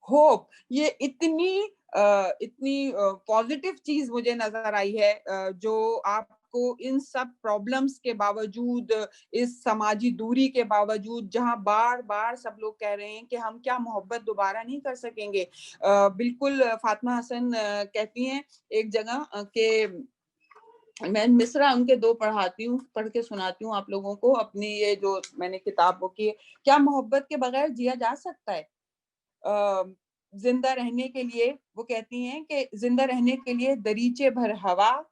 ہوپ, یہ اتنی پازیٹیو چیز مجھے نظر آئی ہے, جو آپ کو ان سب پرابلمز کے باوجود, اس سماجی دوری کے باوجود, جہاں بار بار سب لوگ کہہ رہے ہیں کہ ہم کیا محبت دوبارہ نہیں کر سکیں گے. بالکل فاطمہ حسن کہتی ہیں ایک جگہ کہ میں مصرع ان کے 2 پڑھاتی ہوں, پڑھ کے سناتی ہوں آپ لوگوں کو اپنی یہ جو میں نے کتاب وہ کی, کیا محبت کے بغیر جیا جا سکتا ہے. زندہ رہنے کے لیے وہ کہتی ہیں کہ زندہ رہنے کے لیے دریچے بھر ہوا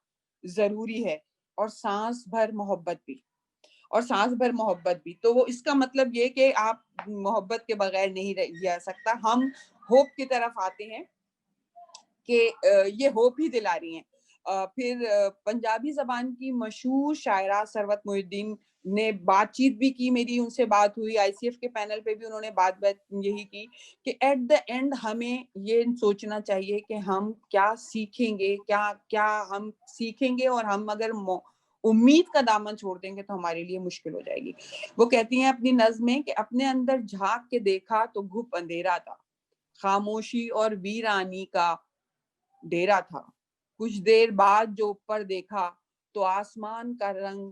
ضروری ہے, اور سانس بھر محبت بھی, تو وہ اس کا مطلب یہ کہ آپ محبت کے بغیر نہیں جا سکتا. ہم ہوپ کی طرف آتے ہیں کہ یہ ہوپ ہی دلا رہی ہیں. پھر پنجابی زبان کی مشہور شاعرہ ثروت محی الدین نے بات چیت بھی کی, میری ان سے بات ہوئی, آئی سی ایف کے پینل پہ بھی انہوں نے بات یہی کی کہ ایٹ دا اینڈ ہمیں یہ سوچنا چاہیے کہ ہم کیا سیکھیں گے, کیا ہم سیکھیں گے, اور ہم اگر امید کا دامن چھوڑ دیں گے تو ہمارے لیے مشکل ہو جائے گی. وہ کہتی ہیں اپنی نظم میں کہ اپنے اندر جھانک کے دیکھا تو گھپ اندھیرا تھا, خاموشی اور ویرانی کا ڈیرا تھا, کچھ دیر بعد جو اوپر دیکھا تو آسمان کا رنگ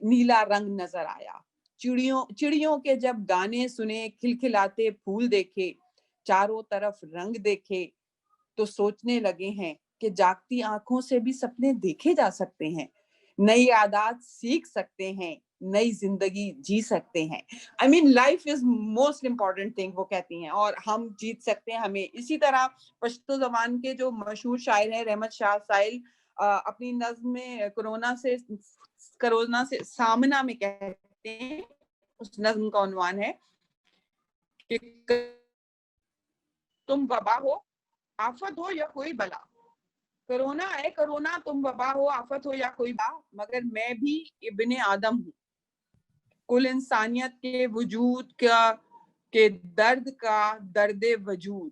نیلا رنگ نظر آیا, چڑیوں کے جب گانے سنے, کھلکھلاتے پھول دیکھے, چاروں طرف رنگ دیکھے, تو سوچنے لگے ہیں کہ جاگتی آنکھوں سے بھی سپنے دیکھے جا سکتے ہیں, نئی عادات سیکھ سکتے ہیں, نئی زندگی جی سکتے ہیں. I mean life is most important thing وہ کہتی ہیں, اور ہم جیت سکتے ہیں. ہمیں اسی طرح پشتو زبان کے جو مشہور شاعر ہیں رحمت شاہ سائل اپنی نظم میں کرونا سے سامنا میں کہتے ہیں, اس نظم کا عنوان ہے کہ تم وبا ہو, آفت ہو یا کوئی بلا, کرونا اے کرونا تم وبا ہو, آفت ہو یا کوئی بلا, مگر میں بھی ابن آدم ہوں, کل انسانیت کے وجود کا کہ درد کا درد وجود,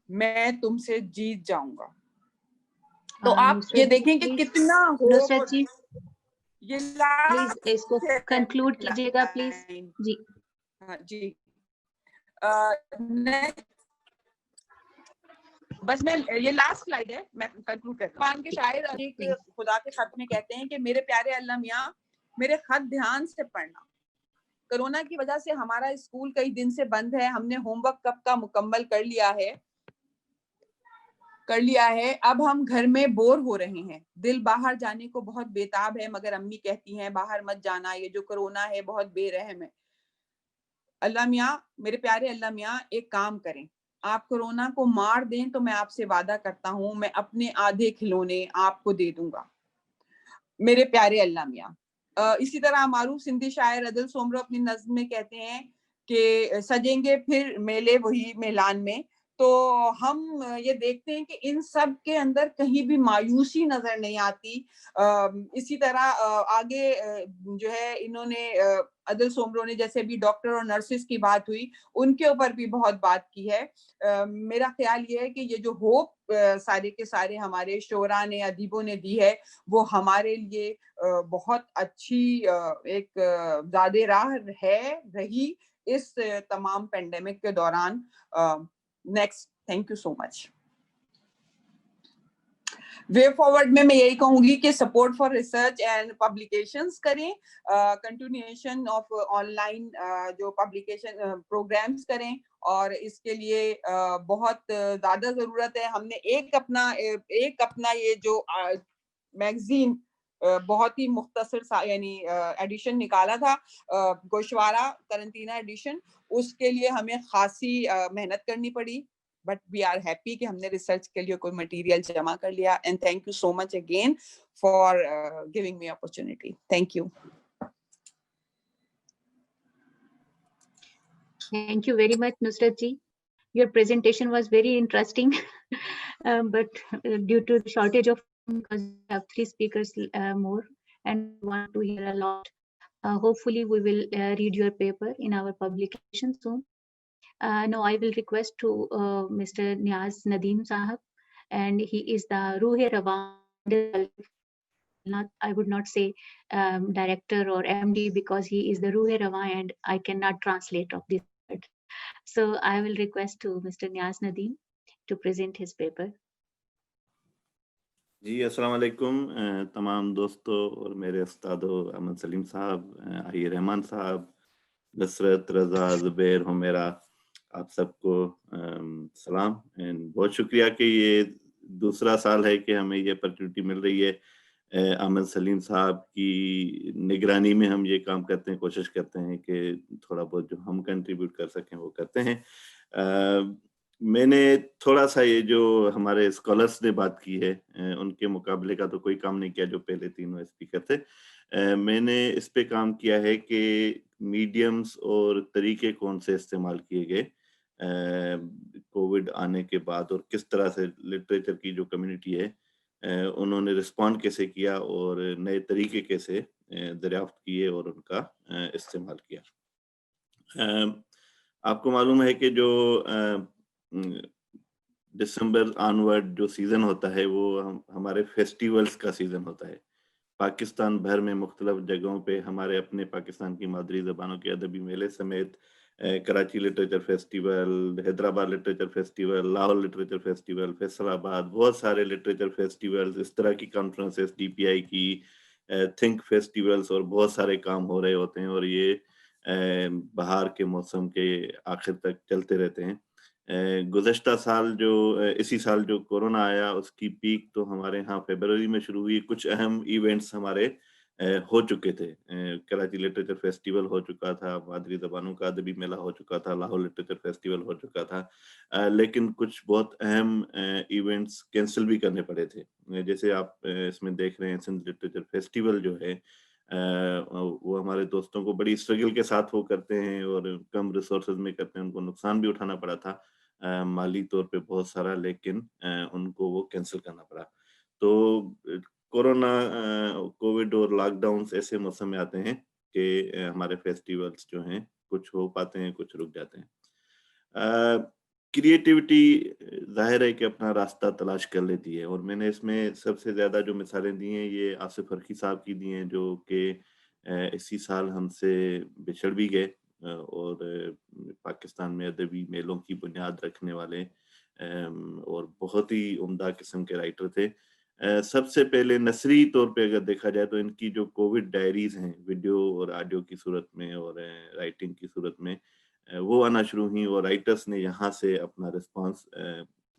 میں تم سے جیت جاؤں گا. تو آپ یہ دیکھیں کہ کتنا نصرت جی یہ پلیز اس کو کنکلوڈ کیجیے گا پلیز. جی جی بس میں یہ لاسٹ سلائیڈ ہے, میں کنکلوڈ کرتا ہوں. کے شاعر ایک خدا کے خط میں کہتے ہیں کہ میرے پیارے اللہ میاں, میرے خط دھیان سے پڑھنا. کرونا کی وجہ سے ہمارا اسکول کئی دن سے بند ہے, ہم نے ہوم ورک کب کا مکمل کر لیا ہے, کر لیا ہے. اب ہم گھر میں بور ہو رہے ہیں, دل باہر جانے کو بہت بےتاب ہے, مگر امی کہتی ہیں باہر مت جانا, یہ جو کرونا ہے بہت بے رحم ہے. اللہ میاں, میرے پیارے اللہ میاں, ایک کام کریں, آپ کرونا کو مار دیں تو میں آپ سے وعدہ کرتا ہوں میں اپنے آدھے کھلونے آپ کو دے دوں گا, میرے پیارے اللہ میاں. اسی طرح معروف سندھی شاعر عدل سومرو اپنی نظم میں کہتے ہیں کہ سجیں گے پھر میلے وہی میلان میں. تو ہم یہ دیکھتے ہیں کہ ان سب کے اندر کہیں بھی مایوسی نظر نہیں آتی. اسی طرح آگے جو ہے انہوں نے عدل سومرو نے, جیسے بھی ڈاکٹر اور نرسز کی بات ہوئی, ان کے اوپر بھی بہت بات کی ہے. میرا خیال یہ ہے کہ یہ جو ہوپ سارے کے سارے ہمارے شعراء نے, ادیبوں نے دی ہے, وہ ہمارے لیے بہت اچھی ایک زاد راہ ہے رہی اس تمام پینڈیمک کے دوران. Next, thank you so much. Way forward میں یہی کہوں گی کہ support for research and publications کریں, کنٹینیوشن آف آن لائن جو پبلیکیشن پروگرامز کریں, اور اس کے لیے بہت زیادہ ضرورت ہے. ہم نے ایک اپنا یہ جو میگزین بہت ہی مختصر یعنی ایڈیشن نکالا تھا, گوشوارہ قرنطینہ ایڈیشن, اس کے لیے ہمیں خاصی محنت کرنی پڑی, بٹ وی آر ہیپی کہ ہم نے ریسرچ کے لیے کوئی مٹیریل جمع کر لیا. And thank you so much again for giving me opportunity. Thank you. Thank you very much, Nusrat ji. Your presentation was very interesting, but due to the shortage of time, because we have 3 speakers more and want to hear a lot, hopefully we will read your paper in our publication soon. Now I will request to Mr. Niaz Nadeem Sahab, and he is the Ruhe Rawan. I would not say director or MD, because he is the Ruhe Rawan and I cannot translate of this word. So I will request to Mr. Niaz Nadeem to present his paper. جی السلام علیکم تمام دوستوں اور میرے استادوں, احمد سلیم صاحب, آئی رحمان صاحب, نصرت, رضا, زبیر, ہمیرا, آپ سب کو سلام. بہت شکریہ کہ یہ دوسرا سال ہے کہ ہمیں یہ اپرچونٹی مل رہی ہے. احمد سلیم صاحب کی نگرانی میں ہم یہ کام کرتے ہیں, کوشش کرتے ہیں کہ تھوڑا بہت جو ہم کنٹریبیوٹ کر سکیں وہ کرتے ہیں. میں نے تھوڑا سا یہ جو ہمارے اسکالرس نے بات کی ہے ان کے مقابلے کا تو کوئی کام نہیں کیا جو پہلے تینوں اسپیکر تھے. میں نے اس پہ کام کیا ہے کہ میڈیمز اور طریقے کون سے استعمال کیے گئے کووڈ آنے کے بعد, اور کس طرح سے لٹریچر کی جو کمیونٹی ہے انہوں نے رسپونڈ کیسے کیا اور نئے طریقے کیسے دریافت کیے اور ان کا استعمال کیا. آپ کو معلوم ہے کہ جو دسمبر آنورڈ جو سیزن ہوتا ہے وہ ہمارے فیسٹیولز کا سیزن ہوتا ہے. پاکستان بھر میں مختلف جگہوں پہ ہمارے اپنے پاکستان کی مادری زبانوں کے ادبی میلے سمیت Karachi literature festival, Hyderabad literature festival, Lahore literature festival, Faisal آباد, بہت سارے لٹریچر فیسٹیولز, اس طرح کی کانفرنسز, ڈی پی آئی کی تھنک فیسٹیولز, اور بہت سارے کام ہو رہے ہوتے ہیں, اور یہ بہار کے موسم کے آخر تک چلتے رہتے ہیں. گزشتہ سال جو اسی سال جو کورونا آیا اس کی پیک تو ہمارے ہاں فیبروری میں شروع ہوئی. کچھ اہم ایونٹس ہمارے ہو چکے تھے. کراچی لٹریچر فیسٹیول ہو چکا تھا, مادری زبانوں کا ادبی میلہ ہو چکا تھا, لاہور لٹریچر فیسٹیول ہو چکا تھا, لیکن کچھ بہت اہم ایونٹس کینسل بھی کرنے پڑے تھے. جیسے آپ اس میں دیکھ رہے ہیں سندھ لٹریچر فیسٹیول جو ہے وہ ہمارے دوستوں کو بڑی اسٹرگل کے ساتھ وہ کرتے ہیں اور کم ریسورسز میں کرتے ہیں, ان کو نقصان بھی اٹھانا پڑا تھا مالی طور پہ بہت سارا, لیکن ان کو وہ کینسل کرنا پڑا. تو کورونا, کووڈ اور لاک ڈاؤنس ایسے موسم میں آتے ہیں کہ ہمارے فیسٹیولز جو ہیں کچھ ہو پاتے ہیں, کچھ رک جاتے ہیں. کریٹیوٹی ظاہر ہے کہ اپنا راستہ تلاش کر لیتی ہے, اور میں نے اس میں سب سے زیادہ جو مثالیں دی ہیں یہ آصف فرقی صاحب کی دی ہیں, جو کہ اسی سال ہم سے بچھڑ بھی گئے اور پاکستان میں ادبی میلوں کی بنیاد رکھنے والے اور بہت ہی عمدہ قسم کے رائٹر تھے. سب سے پہلے نثری طور پہ اگر دیکھا جائے تو ان کی جو کووڈ ڈائریز ہیں ویڈیو اور آڈیو کی صورت میں اور رائٹنگ کی صورت میں وہ آنا شروع ہوئی, اور رائٹرز نے یہاں سے اپنا رسپانس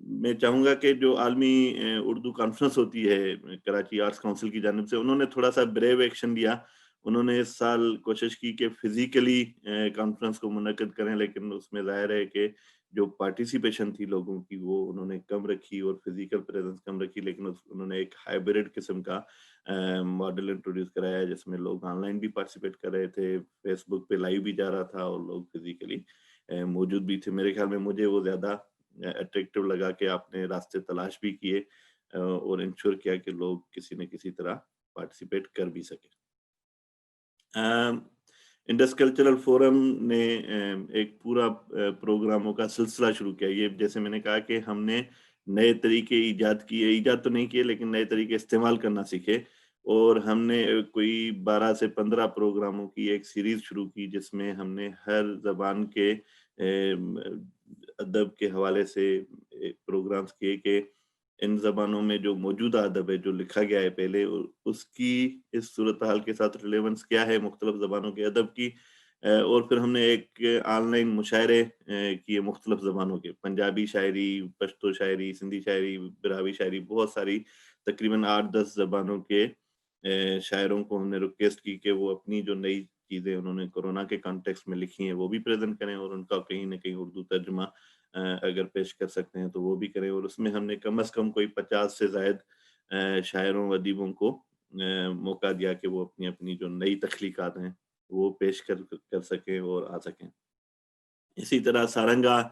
میں چاہوں گا کہ جو عالمی اردو کانفرنس ہوتی ہے کراچی آرٹس کونسل کی جانب سے، انہوں نے تھوڑا سا بریو ایکشن لیا. انہوں نے اس سال کوشش کی کہ فزیکلی کانفرنس کو منعقد کریں، لیکن اس میں ظاہر ہے کہ جو پارٹیسپیشن تھی لوگوں کی وہ انہوں نے کم رکھی اور فزیکل پریزنس کم رکھی، لیکن انہوں نے ایک ہائبرڈ قسم کا ماڈل انٹروڈیوس کرایا جس میں لوگ آن لائن بھی پارٹیسپیٹ کر رہے تھے، فیس بک پہ لائیو بھی جا رہا تھا اور لوگ فزیکلی موجود بھی تھے. میرے خیال میں مجھے وہ زیادہ اٹریکٹیو لگا کہ آپ نے راستے تلاش بھی کیے اور انشور کیا کہ لوگ کسی نہ کسی طرح پارٹیسپیٹ کر بھی سکے. انڈس کلچرل فورم نے ایک پورا پروگراموں کا سلسلہ شروع کیا. یہ جیسے میں نے کہا کہ ہم نے نئے طریقے ایجاد کیے، ایجاد تو نہیں کیے لیکن نئے طریقے استعمال کرنا سیکھے، اور ہم نے کوئی 12 سے 15 پروگراموں کی ایک سیریز شروع کی جس میں ہم نے ہر زبان کے ادب کے حوالے سے پروگرامز کیے کہ ان زبانوں میں جو موجودہ ادب ہے جو لکھا گیا ہے پہلے، اس کی اس صورتحال کے ساتھ ریلیونس کیا ہے مختلف زبانوں کے ادب کی. اور پھر ہم نے ایک آن لائن مشاعرے کیے مختلف زبانوں کے، پنجابی شاعری، پشتو شاعری، سندھی شاعری، براوی شاعری، بہت ساری تقریباً 8-10 زبانوں کے شاعروں کو ہم نے ریکویسٹ کی کہ وہ اپنی جو نئی چیزیں انہوں نے کورونا کے کانٹیکسٹ میں لکھی ہیں وہ بھی پریزنٹ کریں، اور ان کا کہیں نہ کہیں اردو ترجمہ اگر پیش کر سکتے ہیں تو وہ بھی کریں. اور اس میں ہم نے کم از کم کوئی 50 سے زائد شاعروں و ادیبوں کو موقع دیا کہ وہ اپنی اپنی جو نئی تخلیقات ہیں وہ پیش کر سکیں اور آ سکیں. اسی طرح سارنگا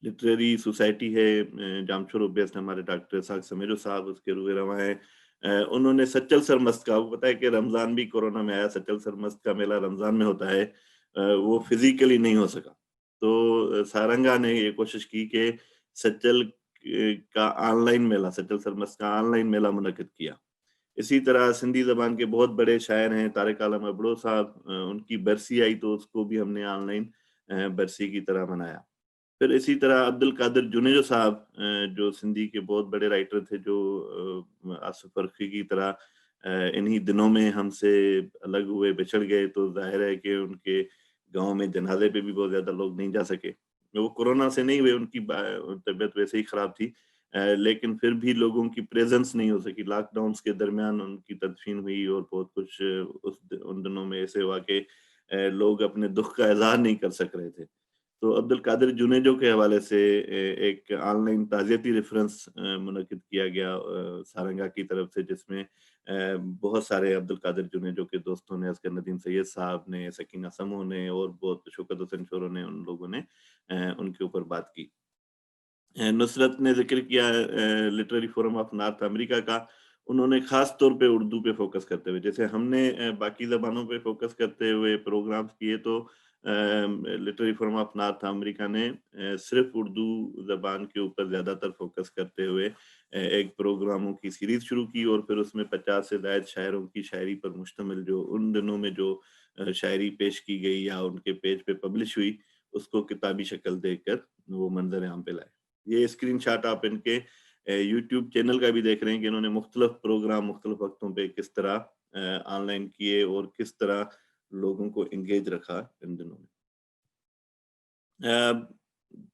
لٹریری سوسائٹی ہے جامشورو بیسڈ، ہمارے ڈاکٹر اسحاق سمیجو صاحب اس کے روح رواں ہیں. انہوں نے سچل سرمست کا، وہ پتہ ہے کہ رمضان بھی کورونا میں آیا، سچل سرمست کا میلہ رمضان میں ہوتا ہے، وہ فزیکلی نہیں ہو سکا. تو سارنگا نے یہ کوشش کی کہ سچل کا آن لائن میلہ، سچل سرمست کا آن لائن میلہ منعقد کیا. اسی طرح سندھی زبان کے بہت بڑے شاعر ہیں طارق عالم ابڑو صاحب، ان کی برسی آئی تو اس کو بھی ہم نے آن لائن برسی کی طرح منایا. پھر اسی طرح عبد القادر جنیجو صاحب جو سندھی کے بہت بڑے رائٹر تھے، جو آصف فرقی کی طرح انہی دنوں میں ہم سے الگ ہوئے، بچھڑ گئے، تو ظاہر ہے کہ ان کے گاؤں میں جنازے پہ بھی بہت زیادہ لوگ نہیں جا سکے. وہ کورونا سے نہیں ہوئے، ان کی طبیعت ویسے ہی خراب تھی، لیکن پھر بھی لوگوں کی پریزنس نہیں ہو سکی. لاک ڈاؤنس کے درمیان ان کی تدفین ہوئی اور بہت کچھ ان دنوں میں ایسے ہوا کہ لوگ اپنے دکھ کا اظہار نہیں کر سک رہے تھے. تو عبد القادر جنیجو کے حوالے سے ایک آن لائن تعزیتی ریفرنس منعقد کیا گیا سارنگا کی طرف سے، جس میں بہت سارے عبد القادر جنیجو کے دوستوں نے، اصغر ندیم سید صاحب نے، سکینہ سمو نے اور بہت شوکت حسین شورو نے، ان لوگوں نے ان کے اوپر بات کی. نصرت نے ذکر کیا لٹریری فورم آف نارتھ امریکہ کا. انہوں نے خاص طور پہ اردو پہ فوکس کرتے ہوئے، جیسے ہم نے باقی زبانوں پہ فوکس کرتے ہوئے پروگرامز کیے، تو لٹریری فورم آف نارتھ امریکہ نے صرف اردو زبان کے اوپر زیادہ تر فوکس کرتے ہوئے ایک پروگراموں کی سیریز شروع کی، اور پھر اس میں 50 سے زائد شاعروں کی شاعری پر مشتمل جو ان دنوں میں جو شاعری پیش کی گئی یا ان کے پیج پہ پبلش ہوئی، اس کو کتابی شکل دے کر وہ منظر عام پہ لائے. یہ اسکرین شاٹ آپ ان کے یوٹیوب چینل کا بھی دیکھ رہے ہیں کہ انہوں نے مختلف پروگرام مختلف وقتوں پہ کس طرح آن لائن کیے اور کس طرح لوگوں کو انگیج رکھا ان دنوں میں.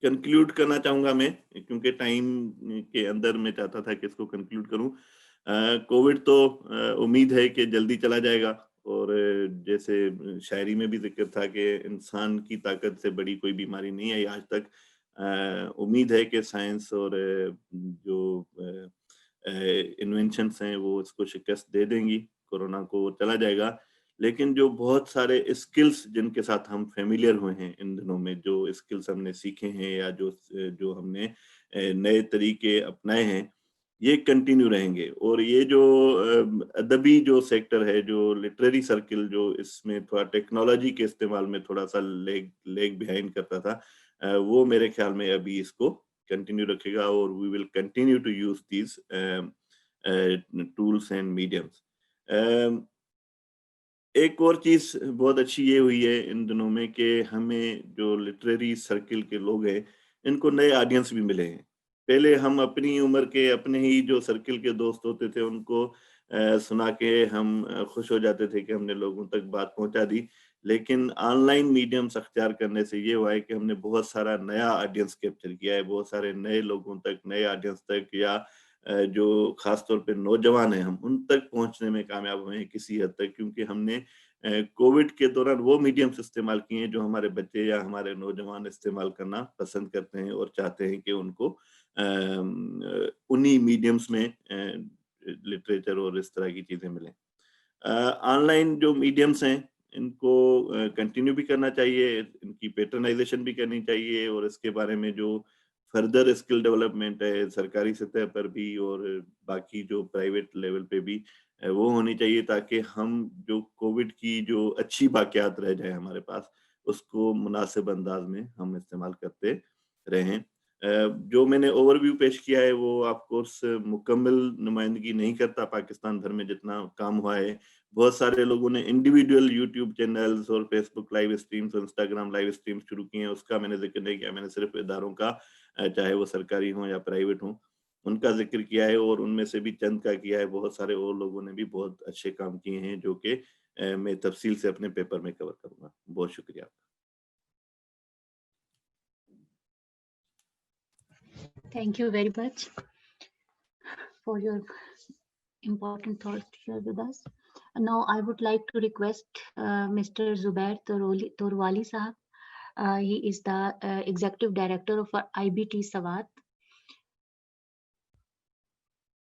کنکلیوڈ کرنا چاہوں گا میں، کیونکہ ٹائم کے اندر میں چاہتا تھا کہ اس کو کنکلیوڈ کروں. کووڈ تو امید ہے کہ جلدی چلا جائے گا، اور جیسے شاعری میں بھی ذکر تھا کہ انسان کی طاقت سے بڑی کوئی بیماری نہیں آئی آج تک. امید ہے کہ سائنس اور جو انوینشنس ہیں وہ اس کو شکست دے دیں گی، کورونا کو چلا جائے گا. لیکن جو بہت سارے اسکلز جن کے ساتھ ہم فیملیئر ہوئے ہیں ان دنوں میں، جو اسکلز ہم نے سیکھے ہیں یا جو ہم نے نئے طریقے اپنائے ہیں، یہ کنٹینیو رہیں گے. اور یہ جو ادبی جو سیکٹر ہے، جو لٹریری سرکل جو اس میں تھوڑا ٹیکنالوجی کے استعمال میں تھوڑا سا لیگ بیہائنڈ کرتا تھا، وہ میرے خیال میں ابھی اس کو کنٹینیو رکھے گا، اور we will continue to use these tools and mediums. ایک اور چیز بہت اچھی یہ ہوئی ہے ان دنوں میں کہ ہمیں جو لٹریری سرکل کے لوگ ہیں ان کو نئے آڈینس بھی ملے ہیں. پہلے ہم اپنی عمر کے اپنے ہی جو سرکل کے دوست ہوتے تھے ان کو سنا کے ہم خوش ہو جاتے تھے کہ ہم نے لوگوں تک بات پہنچا دی، لیکن آن لائن میڈیمس اختیار کرنے سے یہ ہوا ہے کہ ہم نے بہت سارا نیا آڈینس کیپچر کیا ہے, بہت سارے نئے لوگوں تک, نئے آڈینس تک, یا جو خاص طور پہ نوجوان ہیں ہم ان تک پہنچنے میں کامیاب ہوئے ہیں کسی حد تک, کیونکہ ہم نے کووڈ کے دوران وہ میڈیمز استعمال کیے ہیں جو ہمارے بچے یا ہمارے نوجوان استعمال کرنا پسند کرتے ہیں اور چاہتے ہیں کہ ان کو انہی میڈیمز میں لٹریچر اور اس طرح کی چیزیں ملیں. آن لائن جو میڈیمز ہیں ان کو کنٹینیو بھی کرنا چاہیے, ان کی پیٹرنائزیشن بھی کرنی چاہیے, اور اس کے بارے میں جو فردر اسکل ڈیولپمنٹ ہے سرکاری سطح پر بھی اور باقی جو پرائیویٹ لیول پہ بھی وہ ہونی چاہیے, تاکہ ہم جو کووڈ کی جو اچھی باقیات رہ جائیں ہمارے پاس اس کو مناسب انداز میں ہم استعمال کرتے رہیں. جو میں نے اوور ویو پیش کیا ہے وہ آف کورس مکمل نمائندگی نہیں کرتا پاکستان بھر میں جتنا کام ہوا ہے. بہت سارے لوگوں نے انڈیویڈول یوٹیوب چینلز اور فیس بک لائیو اسٹریمز اور انسٹاگرام لائیو اسٹریمز شروع کی ہیں, اس کا میں نے ذکر نہیں کیا. میں نے صرف اداروں کا, چاہے وہ سرکاری ہوں یا پرائیویٹ ہوں, ان کا ذکر کیا ہے, اور ان میں سے بھی چند کا کیا ہے. بہت سارے اور لوگوں نے بھی بہت اچھے کام کیے ہیں جو کہ میں تفصیل سے اپنے پیپر میں کور کروں گا. بہت شکریہ. Thank you very much for your important thoughts to share with us. Now I would like to request Mr. Zubair Torwali Sahab. He is the Executive Director of IBT Sawat.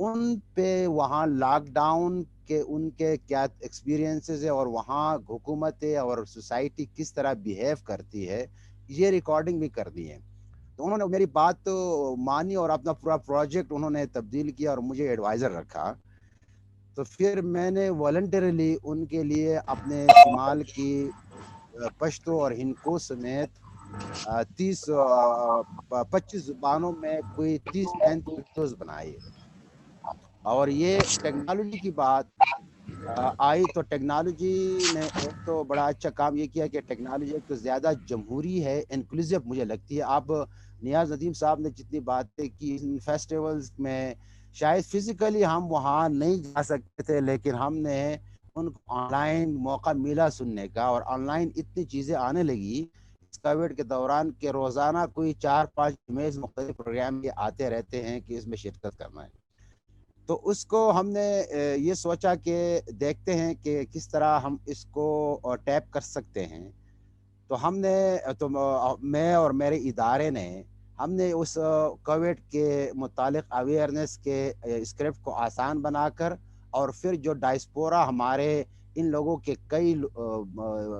ان پہ وہاں lock down کے ان کے کیا experiences ہے اور وہاں حکومتیں اور سوسائٹی کس طرح بیہیو کرتی ہے، یہ ریکارڈنگ بھی کر دی ہے. تو انہوں نے میری بات تو مانی اور اپنا پورا پروجیکٹ انہوں نے تبدیل کیا اور مجھے ایڈوائزر رکھا. تو پھر میں نے والنٹریلی ان کے لیے اپنے شمال کی پشتو اور ہندکو سمیت 25 زبانوں میں کوئی 30-35 ویڈیوز بنائی. اور یہ ٹیکنالوجی کی بات آئی تو ٹیکنالوجی نے ایک تو بڑا اچھا کام یہ کیا کہ ٹیکنالوجی ایک تو زیادہ جمہوری ہے، انکلوسیو مجھے لگتی ہے. آپ نیاز ندیم صاحب نے جتنی باتیں کی ان فیسٹیولز میں، شاید فزیکلی ہم وہاں نہیں جا سکتے تھے، لیکن ہم نے ان کو آن لائن موقع ملا سننے کا، اور آن لائن اتنی چیزیں آنے لگی اس کووڈ کے دوران کہ روزانہ کوئی 4-5 میز مختلف پروگرام یہ آتے رہتے ہیں کہ اس میں شرکت کرنا ہے. تو اس کو ہم نے یہ سوچا کہ دیکھتے ہیں کہ کس طرح ہم اس کو ٹیپ کر سکتے ہیں. تو ہم نے میں اور میرے ادارے نے ہم نے اس کووڈ کے متعلق اویئرنیس کے اسکرپٹ کو آسان بنا کر، اور پھر جو ڈائسپورا ہمارے ان لوگوں کے کئی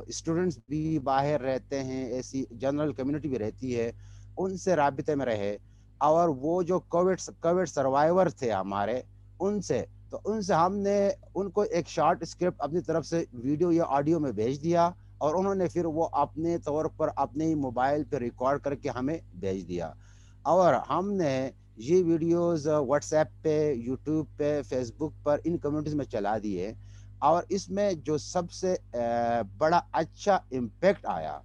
اسٹوڈنٹس بھی باہر رہتے ہیں، ایسی جنرل کمیونٹی بھی رہتی ہے، ان سے رابطے میں رہے. اور وہ جو کووڈ سروائیور تھے ہمارے، ان سے ہم نے ان کو ایک شارٹ اسکرپٹ اپنی طرف سے ویڈیو یا آڈیو میں بھیج دیا، اور انہوں نے پھر وہ اپنے طور پر اپنے ہی موبائل پہ ریکارڈ کر کے ہمیں بھیج دیا. اور ہم نے یہ ویڈیوز واٹس ایپ پہ، یوٹیوب پہ، فیس بک پر ان کمیونٹیز میں چلا دیے. اور اس میں جو سب سے بڑا اچھا امپیکٹ آیا،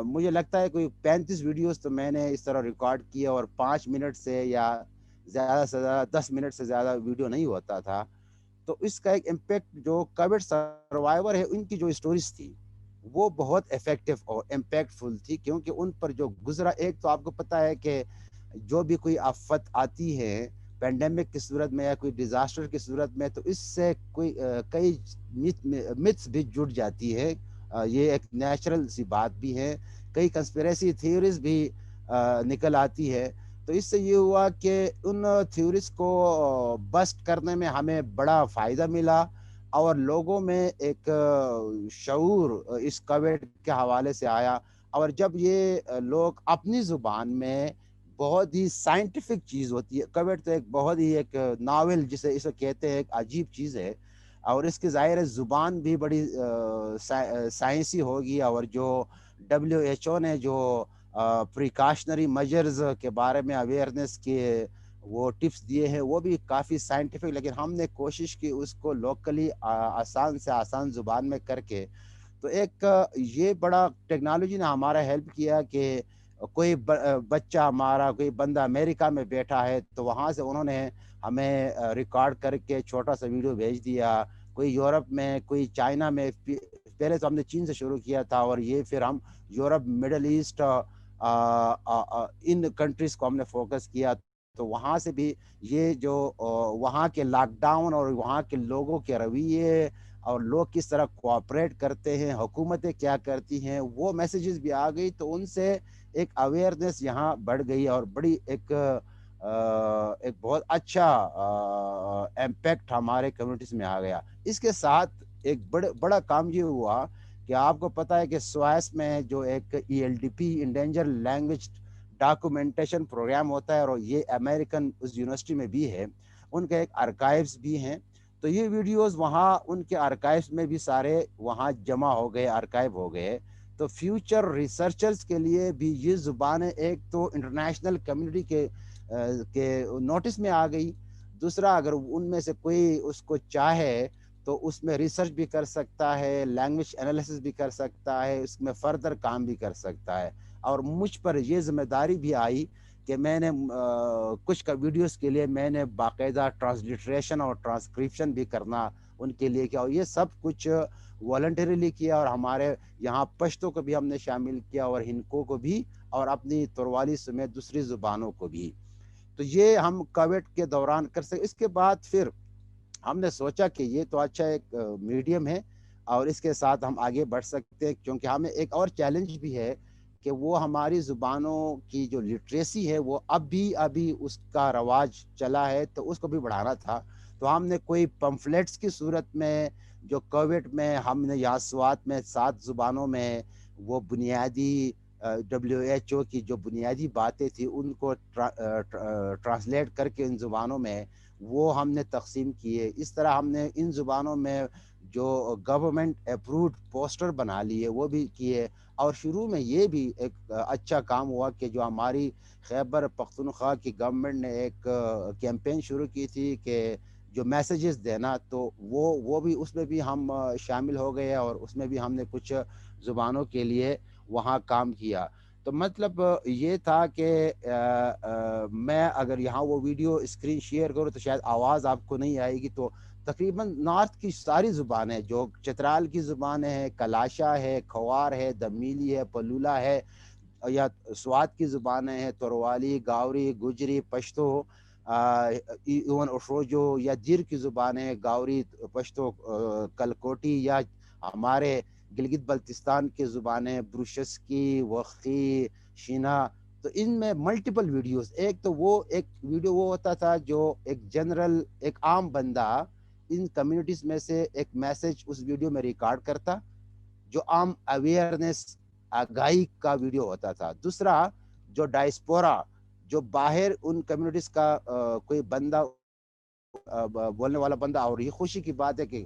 مجھے لگتا ہے کوئی 35 ویڈیوز تو میں نے اس طرح ریکارڈ کیا، اور 5 منٹ سے یا زیادہ سے زیادہ 10 منٹ سے زیادہ ویڈیو نہیں ہوتا تھا. تو اس کا ایک امپیکٹ جو کووڈ سروائیور ہے ان کی جو اسٹوریز تھی وہ بہت افیکٹو اور امپیکٹ فل تھی، کیونکہ ان پر جو گزرا، ایک تو آپ کو پتہ ہے کہ جو بھی کوئی آفت آتی ہے پینڈیمک کی صورت میں یا کوئی ڈیزاسٹر کی صورت میں، تو اس سے کئی متس بھی جڑ جاتی ہے. یہ ایک نیچرل سی بات بھی ہے، کئی کنسپیریسی تھیوریز بھی نکل آتی ہے. تو اس سے یہ ہوا کہ ان تھیوریز کو بسٹ کرنے میں ہمیں بڑا فائدہ ملا، اور لوگوں میں ایک شعور اس کووڈ کے حوالے سے آیا. اور جب یہ لوگ اپنی زبان میں، بہت ہی سائنٹیفک چیز ہوتی ہے کووڈ، تو ایک بہت ہی ایک ناول جسے کہتے ہیں، ایک عجیب چیز ہے، اور اس کی ظاہر زبان بھی بڑی سائنسی ہوگی. اور جو WHO نے جو پریکاشنری میجرز کے بارے میں اویئرنیس کے وہ ٹپس دیے ہیں وہ بھی کافی سائنٹیفک، لیکن ہم نے کوشش کی اس کو لوکلی آسان سے آسان زبان میں کر کے. تو ایک یہ بڑا ٹیکنالوجی نے ہمارا ہیلپ کیا کہ کوئی بچہ ہمارا، کوئی بندہ امریکہ میں بیٹھا ہے تو وہاں سے انہوں نے ہمیں ریکارڈ کر کے چھوٹا سا ویڈیو بھیج دیا. کوئی یورپ میں، کوئی چائنا میں، پہلے تو ہم نے چین سے شروع کیا تھا، اور یہ پھر ہم یورپ، مڈل ایسٹ، ان کنٹریز کو ہم نے فوکس کیا. تو وہاں سے بھی یہ جو وہاں کے لاک ڈاؤن اور وہاں کے لوگوں کے رویے اور لوگ کس طرح کوآپریٹ کرتے ہیں، حکومتیں کیا کرتی ہیں، وہ میسیجز بھی آ گئی. تو ان سے ایک اویئرنیس یہاں بڑھ گئی، اور بڑی ایک بہت اچھا امپیکٹ ہمارے کمیونٹیز میں آ گیا. اس کے ساتھ ایک بڑا کام یہ ہوا کہ آپ کو پتہ ہے کہ سوائس میں جو ایک ELDP endangered language documentation programme ہوتا ہے، اور یہ امریکن اس یونیورسٹی میں بھی ہے، ان کے ایک آرکائیوز بھی ہیں. تو یہ ویڈیوز وہاں ان کے آرکائیوز میں بھی سارے وہاں جمع ہو گئے، آرکائیو ہو گئے. تو فیوچر ریسرچرز کے لیے بھی یہ زبانیں ایک تو انٹرنیشنل کمیونٹی کے نوٹس میں آ گئی. دوسرا، اگر ان میں سے کوئی اس کو چاہے تو اس میں ریسرچ بھی کر سکتا ہے، لینگویج انالیسس بھی کر سکتا ہے، اس میں فردر کام بھی کر سکتا ہے. اور مجھ پر یہ ذمہ داری بھی آئی کہ میں نے کچھ ویڈیوز کے لیے میں نے باقاعدہ ٹرانسلیٹریشن اور ٹرانسکرپشن بھی کرنا ان کے لیے کیا، اور یہ سب کچھ والنٹریلی کیا. اور ہمارے یہاں پشتو کو بھی ہم نے شامل کیا، اور ہندکو کو بھی، اور اپنی تروالی سمیت دوسری زبانوں کو بھی. تو یہ ہم کووڈ کے دوران کر سکتے. اس کے بعد پھر ہم نے سوچا کہ یہ تو اچھا ایک میڈیم ہے، اور اس کے ساتھ ہم آگے بڑھ سکتے ہیں، کیونکہ ہمیں ایک اور چیلنج بھی ہے کہ وہ ہماری زبانوں کی جو لٹریسی ہے وہ ابھی اس کا رواج چلا ہے، تو اس کو بھی بڑھانا تھا. تو ہم نے کوئی پمفلیٹس کی صورت میں جو کووڈ میں ہم نے یاسوات میں 7 زبانوں میں وہ بنیادی WHO کی جو بنیادی باتیں تھیں ان کو ٹرانسلیٹ کر کے ان زبانوں میں وہ ہم نے تقسیم کیے. اس طرح ہم نے ان زبانوں میں جو گورنمنٹ اپرووڈ پوسٹر بنا لیے وہ بھی کیے. اور شروع میں یہ بھی ایک اچھا کام ہوا کہ جو ہماری خیبر پختونخوا کی گورنمنٹ نے ایک کیمپین شروع کی تھی کہ جو میسیجز دینا، تو وہ بھی اس میں بھی ہم شامل ہو گئے اور اس میں بھی ہم نے کچھ زبانوں کے لیے وہاں کام کیا. تو مطلب یہ تھا کہ میں اگر یہاں وہ ویڈیو اسکرین شیئر کروں تو شاید آواز آپ کو نہیں آئے گی. تو تقریباً نارتھ کی ساری زبانیں جو چترال کی زبانیں ہیں، کلاشا ہے، کھوار ہے، دمیلی ہے، پلولا ہے، یا سوات کی زبانیں ہیں، تروالی، گاوری، گجری، پشتو، ایون افروجو، یا دیر کی زبانیں گاوری، پشتو، کلکوٹی، یا ہمارے گلگت بلتستان کی زبانیں بروشسکی، وخی، شینا. تو ان میں ملٹیپل ویڈیوز، ایک تو وہ ایک ویڈیو وہ ہوتا تھا جو ایک جنرل ایک عام بندہ ان کمیونٹیز میں سے ایک میسج اس ویڈیو میں ریکارڈ کرتا جو عام اویئرنیس آگاہی کا ویڈیو ہوتا تھا. دوسرا جو ڈائسپورا جو باہر ان کمیونٹیز کا کوئی بندہ بولنے والا بندہ، اور یہ خوشی کی بات ہے کہ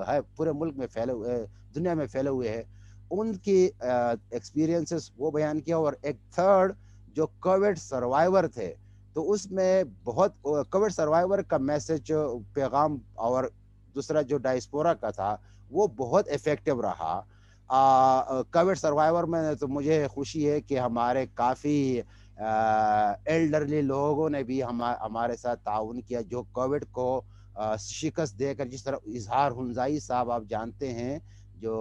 ہے پورے ملک میں پھیلے ہوئے، دنیا میں پھیلے ہوئے ہیں، ان کی ایکسپیرینسز وہ بیان کیا. اور ایک تھرڈ جو کووڈ سروائیور تھے، تو اس میں بہت کووڈ سروائیور کا میسج پیغام، اور دوسرا جو ڈائسپورا کا تھا وہ بہت افیکٹو رہا. کووڈ سروائیور میں تو مجھے خوشی ہے کہ ہمارے کافی ایلڈرلی لوگوں نے بھی ہمارے ساتھ تعاون کیا، جو کووڈ کو شکست دے کر، جس طرح اظہار ہنزائی صاحب آپ جانتے ہیں جو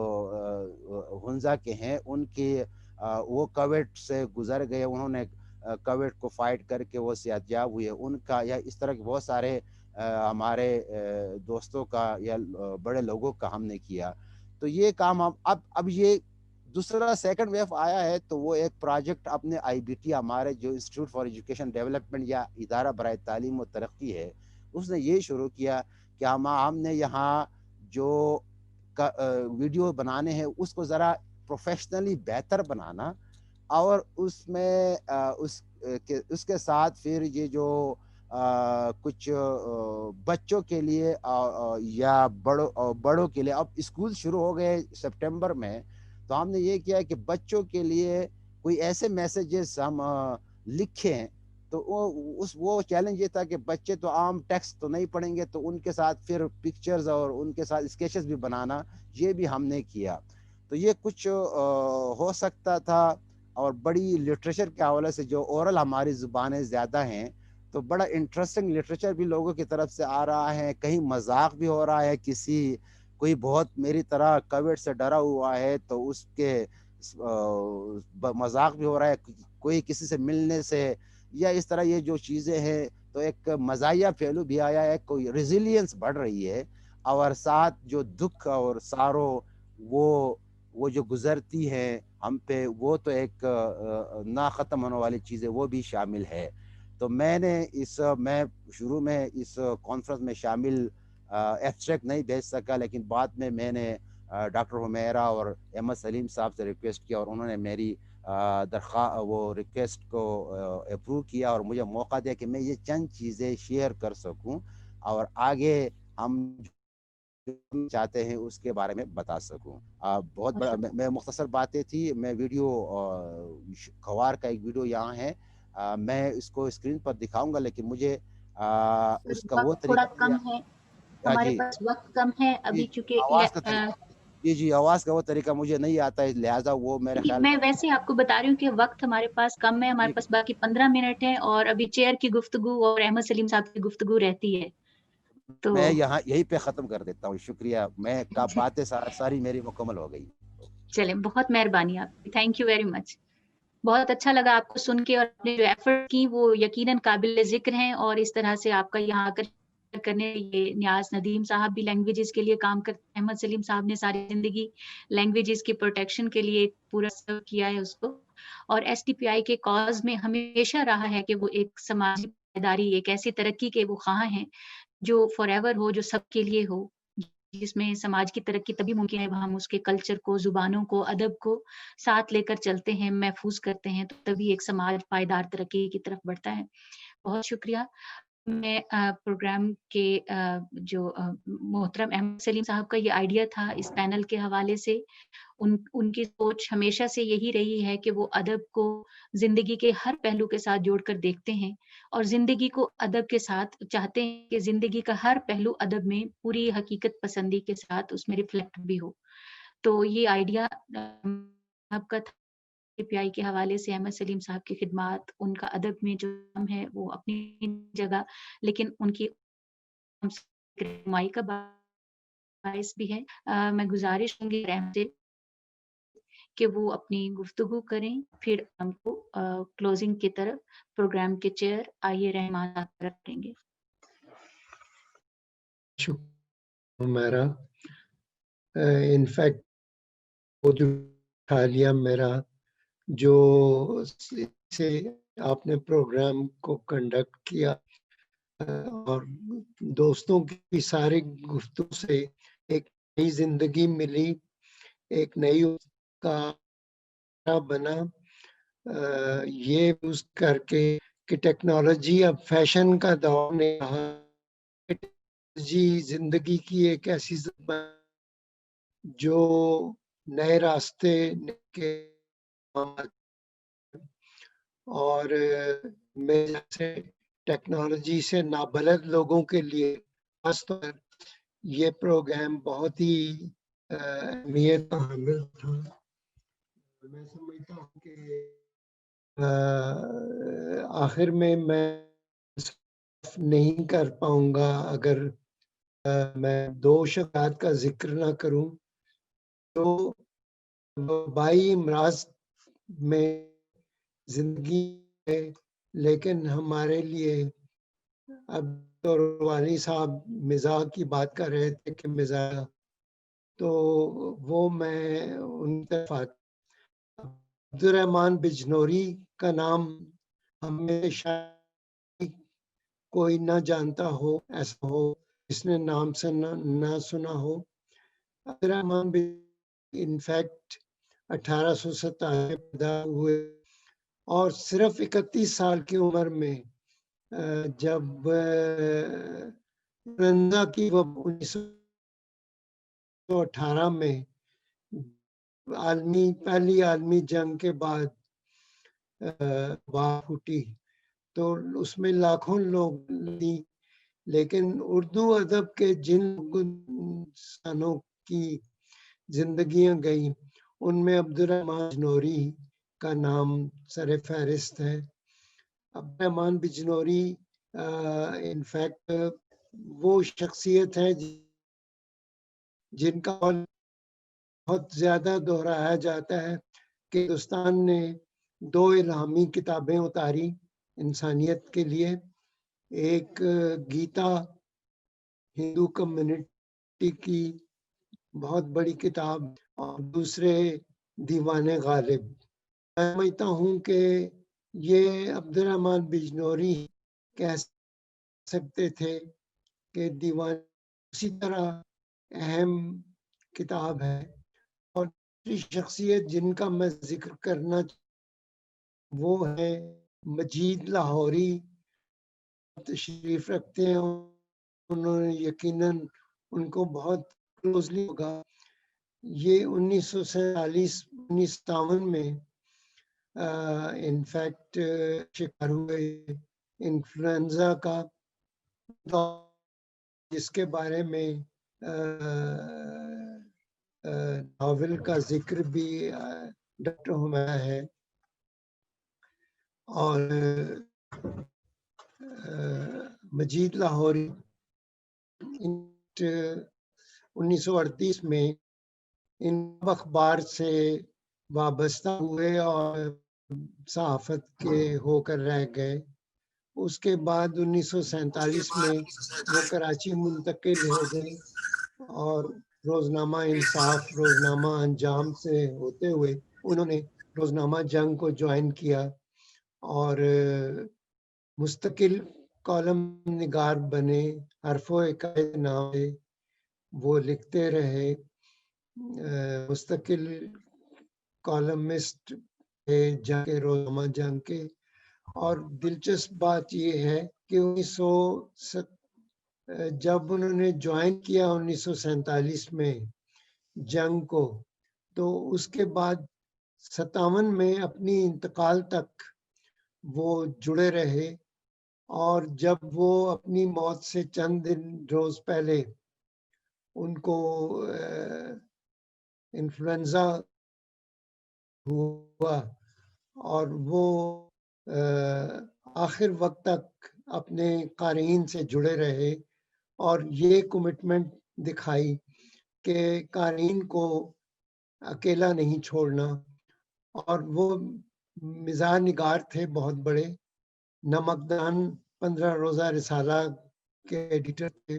ہنزا کے ہیں، ان کی وہ کووڈ سے گزر گئے، انہوں نے کووڈ کو فائٹ کر کے وہ صحت یاب ہوئے. ان کا یا اس طرح کے بہت سارے ہمارے دوستوں کا یا بڑے لوگوں کا ہم نے کیا. تو یہ کام ہم اب یہ دوسرا سیکنڈ ویو آیا ہے، تو وہ ایک پروجیکٹ اپنے IBT ہمارے جو انسٹیٹیوٹ فار ایجوکیشن ڈیولپمنٹ یا ادارہ برائے تعلیم و ترقی ہے، اس نے یہ شروع کیا کہ ہم نے یہاں جو ویڈیو بنانے ہیں اس کو ذرا پروفیشنلی بہتر بنانا، اور اس میں اس کے ساتھ پھر یہ جو کچھ بچوں کے لیے یا بڑوں کے لیے، اب اسکول شروع ہو گئے سپٹمبر میں، تو ہم نے یہ کیا کہ بچوں کے لیے کوئی ایسے میسیجز ہم لکھیں. تو وہ چیلنج یہ تھا کہ بچے تو عام ٹیکسٹ تو نہیں پڑھیں گے، تو ان کے ساتھ پھر پکچرز اور ان کے ساتھ اسکیچز بھی بنانا، یہ بھی ہم نے کیا. تو یہ کچھ ہو سکتا تھا. اور بڑی لٹریچر کے حوالے سے جو اورل ہماری زبانیں زیادہ ہیں، تو بڑا انٹرسٹنگ لٹریچر بھی لوگوں کی طرف سے آ رہا ہے. کہیں مذاق بھی ہو رہا ہے، کوئی بہت میری طرح کووڈ سے ڈرا ہوا ہے تو اس کے مذاق بھی ہو رہا ہے، کوئی کسی سے ملنے سے یا اس طرح یہ جو چیزیں ہیں، تو ایک مزاحیہ پہلو بھی آیا ہے، کوئی ریزیلینس بڑھ رہی ہے. اور ساتھ جو دکھ اور سارو وہ جو گزرتی ہیں ہم پہ، وہ تو ایک نہ ختم ہونے والی چیزیں وہ بھی شامل ہے. تو میں شروع میں اس کانفرنس میں شامل ایبسٹریکٹ نہیں بھیج سکا، لیکن بعد میں نے ڈاکٹر حمیرہ اور احمد سلیم صاحب سے ریکویسٹ کیا، اور انہوں نے میری وہ ریکویسٹ کو اپروو کیا اور مجھے موقع دیا کہ میں یہ چند چیزیں شیئر کر سکوں اور آگے ہم چاہتے ہیں اس کے بارے میں بتا سکوں. بہت بڑا میں مختصر باتیں تھی. میں ویڈیو کھوار کا ایک ویڈیو یہاں ہے، میں اس کو اسکرین پر دکھاؤں گا، لیکن مجھے اس کا وہ تھوڑا طریقہ کم ہے، ہمارے پاس وقت کم ہے ابھی، چونکہ آواز کا وہ طریقہ مجھے نہیں آتا ہے، لہٰذا وہ میرے خیال میں ویسے آپ کو بتا رہی ہوں کہ وقت ہمارے پاس کم ہے، ہمارے پاس باقی 15 منٹ ہے، اور ابھی چیئر کی گفتگو اور احمد سلیم صاحب کی گفتگو رہتی ہے. تو میں یہاں یہی پہ ختم کر دیتا ہوں. شکریہ، میں باتیں ساری میری مکمل ہو گئی. چلیں، بہت مہربانی آپ کی، تھینک یو ویری مچ. بہت اچھا لگا آپ کو سن کے، اور اپنے جو ایفرٹ کی وہ یقیناً قابل ذکر ہیں، اور اس طرح سے آپ کا یہاں آ کر کرنے. یہ نیاز ندیم صاحب بھی لینگویجز کے لیے کام کرتے ہیں، احمد سلیم صاحب نے ساری زندگی لینگویجز کی پروٹیکشن کے لیے پورا سرو کیا ہے اس کو. اور SDPI کے کاز میں ہمیشہ رہا ہے کہ وہ ایک سماجی پائیداری، ایک ایسی ترقی کے وہ خواہاں ہیں جو فار ایور ہو، جو سب کے لیے ہو، جس میں سماج کی ترقی تبھی ممکن ہے ہم اس کے کلچر کو، زبانوں کو، ادب کو ساتھ لے کر چلتے ہیں، محفوظ کرتے ہیں، تو تبھی ایک سماج پائیدار ترقی کی طرف بڑھتا ہے. بہت شکریہ. میں پروگرام کے جو محترم احمد سلیم صاحب کا یہ آئیڈیا تھا اس پینل کے حوالے سے، ان کی سوچ ہمیشہ سے یہی رہی ہے کہ وہ ادب کو زندگی کے ہر پہلو کے ساتھ جوڑ کر دیکھتے ہیں، اور زندگی کو ادب کے ساتھ چاہتے ہیں کہ زندگی کا ہر پہلو ادب میں پوری حقیقت پسندی کے ساتھ اس میں ریفلیکٹ بھی ہو. تو یہ آئیڈیا آپ کا تھا. PI کے حوالے سے احمد سلیم صاحب کی خدمات، ان کا ادب میں جو نام ہے وہ اپنی جگہ، لیکن ان کی رہنمائی کا باعث بھی ہے. میں گزارش کروں گی رحم سے کہ وہ اپنی گفتگو کریں، پھر ہم کو کلوزنگ کی طرف پروگرام کے چیئر آئیے رحمان رکھیں گے. میرا انفیکٹ وہ جو اٹھا لیا میرا جو سے آپ نے پروگرام کو کنڈکٹ کیا، اور دوستوں کی ساری گفتگو سے ایک نئی زندگی ملی، ایک نئی کا بنا. یہ یوز کر کے کہ ٹیکنالوجی اب فیشن کا دور نہیں رہا، جی زندگی کی ایک ایسی زبان جو نئے راستے کے، اور میں جیسے ٹیکنالوجی سے نابلد لوگوں کے لیے خاص طور یہ پروگرام بہت ہی اہمیت کا حامل تھا. میں سمجھتا ہوں کہ آخر میں نہیں کر پاؤں گا اگر میں 2 شکایات کا ذکر نہ کروں. تو وبائی امراض میں زندگی ہے، لیکن ہمارے لیے اب والی صاحب مزاح کی بات کر رہے تھے کہ مزاح، تو وہ میں ان طرف عبدالرحمن بجنوری کا نام ہمیشہ کوئی نہ جانتا ہو، ایسا ہو جس نے نام سے نہ سنا ہو. عبدالرحمن انفیکٹ 1857 پیدا ہوئے، اور صرف 31 سال کی عمر میں جب انفلوئنزا کی 1918 میں پہلی عالمی جنگ کے بعد وبا پھوٹی، تو اس میں لاکھوں لوگ تھی، لیکن اردو ادب کے جن انسانوں کی زندگیاں گئیں ان میں عبدالرحمن بجنوری کا نام سر فہرست ہے. عبدالرحمن بجنوری انفیکٹ وہ شخصیت ہے جن کا بہت زیادہ دہرایا جاتا ہے کہ ہندوستان نے 2 الہامی کتابیں اتاری انسانیت کے لیے، ایک گیتا ہندو کمیونٹی کی بہت بڑی کتاب، اور دوسرے دیوان غالب. میں سمجھتا ہوں کہ یہ عبدالرحمن بجنوری کہہ سکتے تھے کہ دیوان اسی طرح اہم کتاب ہے. اور دوسری شخصیت جن کا میں ذکر کرنا وہ ہے مجید لاہوری. تشریف رکھتے ہیں، انہوں نے یقیناً ان کو بہت کلوزلی ہوگا. یہ 1947 میں انفیکٹ شکار ہوئے انفلوئنزا کا، جس کے بارے میں ناول کا ذکر بھی ڈاکٹر ہمارا ہے. اور مجید لاہوری 1938 میں ان اخبار سے وابستہ ہوئے اور صحافت کے ہو کر رہ گئے. اس کے بعد 1947 میں وہ کراچی منتقل ہو گئے، اور روزنامہ انصاف، روزنامہ انجام سے ہوتے ہوئے انہوں نے روزنامہ جنگ کو جوائن کیا اور مستقل کالم نگار بنے، حرف و عقائد نام سے وہ لکھتے رہے، مستقل کالمسٹ جنگ کے، روزنامہ جنگ کے. اور دلچسپ بات یہ ہے کہ جب انہوں نے جوائن کیا 1947 میں جنگ کو، تو اس کے بعد 57 میں اپنی انتقال تک وہ جڑے رہے. اور جب وہ اپنی موت سے چند روز پہلے ان کو انفلوئنزا ہوا اور وہ آخر وقت تک اپنے قارئین سے جڑے رہے اور یہ کمٹمنٹ دکھائی کہ قارئین کو اکیلا نہیں چھوڑنا. اور وہ مزاح نگار تھے بہت بڑے، نمکدان 15 روزہ رسالہ کے ایڈیٹر تھے،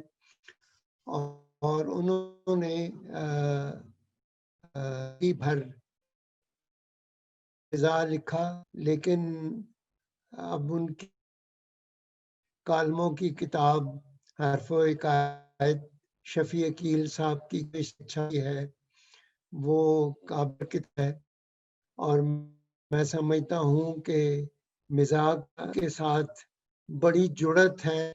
اور انہوں نے بھر مزاح لکھا. لیکن اب ان کی کالموں کی کتاب حرف و عقائد شفیع عقیل صاحب کی اچھا ہے، وہ قابل کتاب ہے. اور میں سمجھتا ہوں کہ مزاح کے ساتھ بڑی جڑت ہے.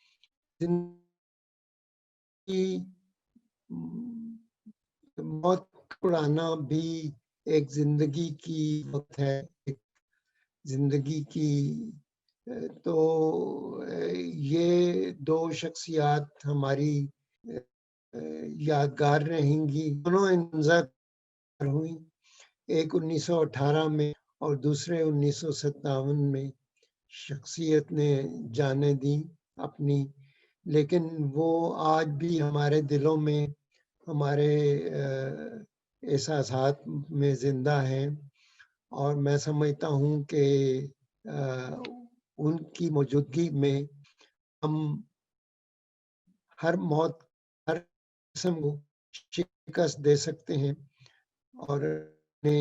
موت اڑانا بھی ایک زندگی کی وقت ہے، ایک زندگی کی. تو یہ دو شخصیات ہماری یادگار رہیں گی. دونوں انتظار ہوئی، ایک 1918 میں اور دوسرے 1957 میں شخصیت نے جانیں دی اپنی. لیکن وہ آج بھی ہمارے دلوں میں، ہمارے احساسات میں زندہ ہیں. اور میں سمجھتا ہوں کہ ان کی موجودگی میں ہم ہر موت، ہر قسم کو شکست دے سکتے ہیں، اور نے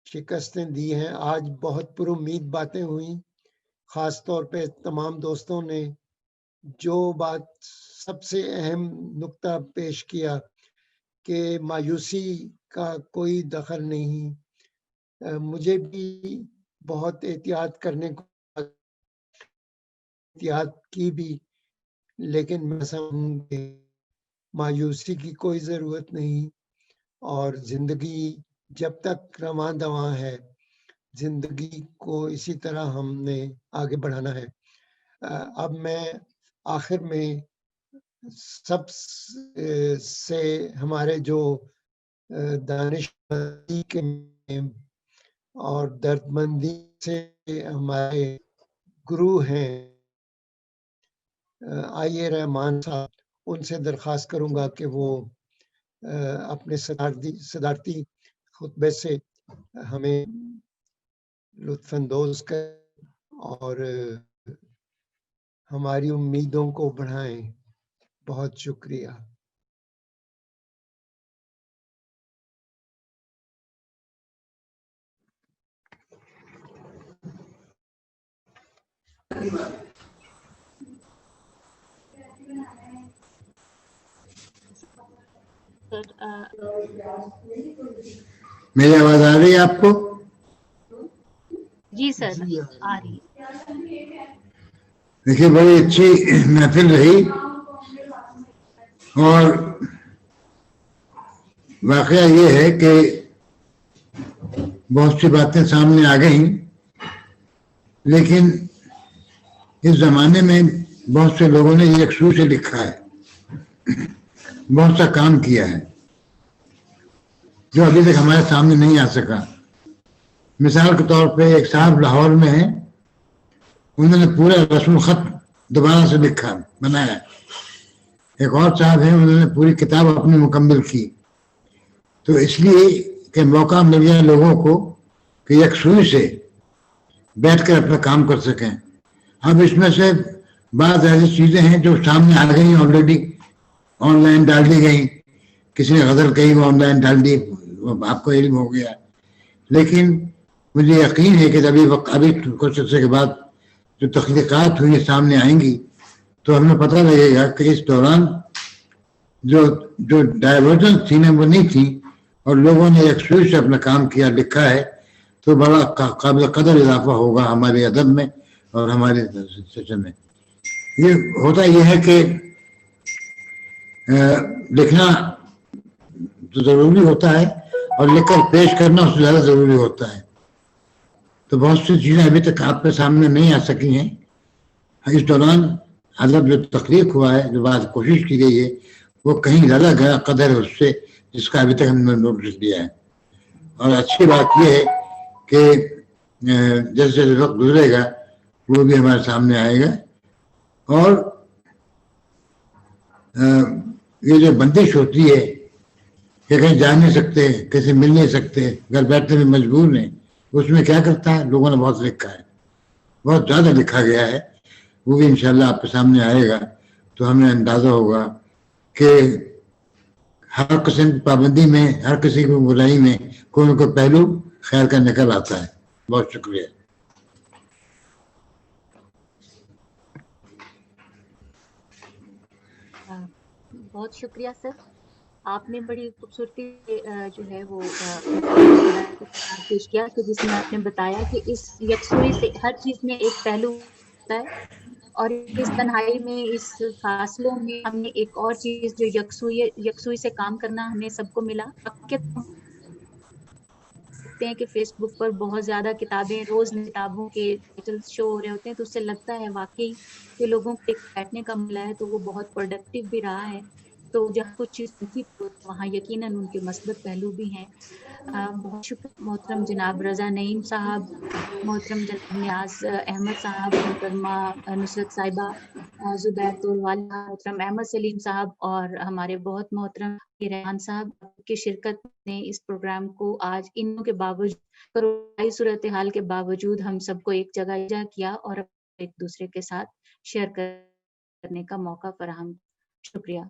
شکستیں دی ہیں. آج بہت پر امید باتیں ہوئیں، خاص طور پہ تمام دوستوں نے جو بات سب سے اہم نقطہ پیش کیا کہ مایوسی کا کوئی دخل نہیں. مجھے بھی بہت احتیاط کرنے کو، احتیاط کی بھی، لیکن میں سمجھوں کہ مایوسی کی کوئی ضرورت نہیں. اور زندگی جب تک رواں دواں ہے، زندگی کو اسی طرح ہم نے آگے بڑھانا ہے. اب میں آخر میں سب سے ہمارے جو دانش کے اور درد مندی سے ہمارے گرو ہیں آئیے رحمان صاحب، ان سے درخواست کروں گا کہ وہ اپنے صدارتی خطبے سے ہمیں لطف اندوز کریں اور ہماری امیدوں کو بڑھائیں. بہت شکریہ. میری آواز آ رہی ہے آپ کو؟ جی سر آ رہی. دیکھیے بڑی اچھی محفل رہی، اور واقعہ یہ ہے کہ بہت سی باتیں سامنے آ گئیں، لیکن اس زمانے میں بہت سے لوگوں نے یکسو سے لکھا ہے، بہت سا کام کیا ہے جو ابھی تک ہمارے سامنے نہیں آ سکا. مثال کے طور پہ ایک صاحب لاہور میں ہیں، انہوں نے پورا رسم الخط دوبارہ سے لکھا، بنایا. ایک اور صاحب ہیں، انہوں نے پوری کتاب اپنی مکمل کی. تو اس لیے کہ موقع مل گیا لوگوں کو کہ یکسوئی سے بیٹھ کر اپنا کام کر سکیں. اب اس میں سے بعض ایسی چیزیں ہیں جو سامنے آ گئی آلریڈی، آن لائن ڈال دی گئی. کسی نے غزل کہی، وہ آن لائن ڈال دی، آپ کو علم ہو گیا. لیکن مجھے یقین ہے کہ ابھی کچھ عرصے کے بعد جو تحقیقات ہوئی سامنے آئیں گی تو ہمیں پتہ لگے گا کہ اس دوران جو ڈائیورژن تھی نا وہ نہیں تھی اور لوگوں نے یکسوئی سے اپنا کام کیا لکھا ہے تو بڑا قابل قدر اضافہ ہوگا ہمارے ادب میں اور ہمارے سسٹم میں. یہ ہے کہ لکھنا تو ضروری ہوتا ہے اور لکھ کر پیش کرنا اس سے زیادہ ضروری ہوتا ہے. تو بہت سی چیزیں ابھی تک آپ کے سامنے نہیں آ سکی ہیں. اس دوران ادب جو تخلیق ہوا ہے جو بات کوشش کی گئی ہے وہ کہیں زیادہ گیا قدر ہے اس سے جس کا ابھی تک ہم نے نوٹس لیا ہے. اور اچھی بات یہ ہے کہ جیسے جیسے وقت گزرے گا وہ بھی ہمارے سامنے آئے گا. اور یہ جو بندش ہوتی ہے کہ کہیں جا نہیں سکتے کسی مل نہیں سکتے گھر بیٹھنے میں مجبور ہیں اس میں کیا کرتا ہے لوگوں نے بہت لکھا ہے بہت زیادہ لکھا گیا ہے. وہ بھی انشاءاللہ آپ کے سامنے آئے گا تو ہمیں اندازہ ہوگا کہ ہر قسم کی پابندی میں ہر کسی کی برائی میں کوئی نہ کوئی پہلو خیر کا نکل آتا ہے. بہت شکریہ. بہت شکریہ سر. آپ نے بڑی خوبصورتی جو ہے وہ پیش کیا کہ جس میں آپ نے بتایا کہ اس یکسوئی سے ہر چیز میں ایک پہلو ہوتا ہے اور اس تنہائی میں اس فاصلوں میں ہم نے ایک اور چیز جو یکسوئی سے کام کرنا ہمیں سب کو ملا. دیکھتے ہیں کہ فیس بک پر بہت زیادہ کتابیں روز کتابوں کے ٹائٹلز شو ہو رہے ہوتے ہیں تو اس سے لگتا ہے واقعی کہ لوگوں کو بیٹھنے کا ملا ہے تو وہ بہت پروڈکٹیو بھی رہا ہے. تو جہاں کچھ چیز تھی وہاں یقیناً ان کے مثبت پہلو بھی ہیں. بہت شکریہ محترم جناب رضا نعیم صاحب, محترم جناب نیاز احمد صاحب, محترمہ نصرت صاحبہ, زبیر طولوالا, محترم احمد سلیم صاحب اور ہمارے بہت محترم ریحان صاحب کی شرکت نے اس پروگرام کو آج انوں کے باوجود کروڑائی صورتحال کے باوجود ہم سب کو ایک جگہ کیا اور ایک دوسرے کے ساتھ شیئر کرنے کا موقع فراہم. شکریہ.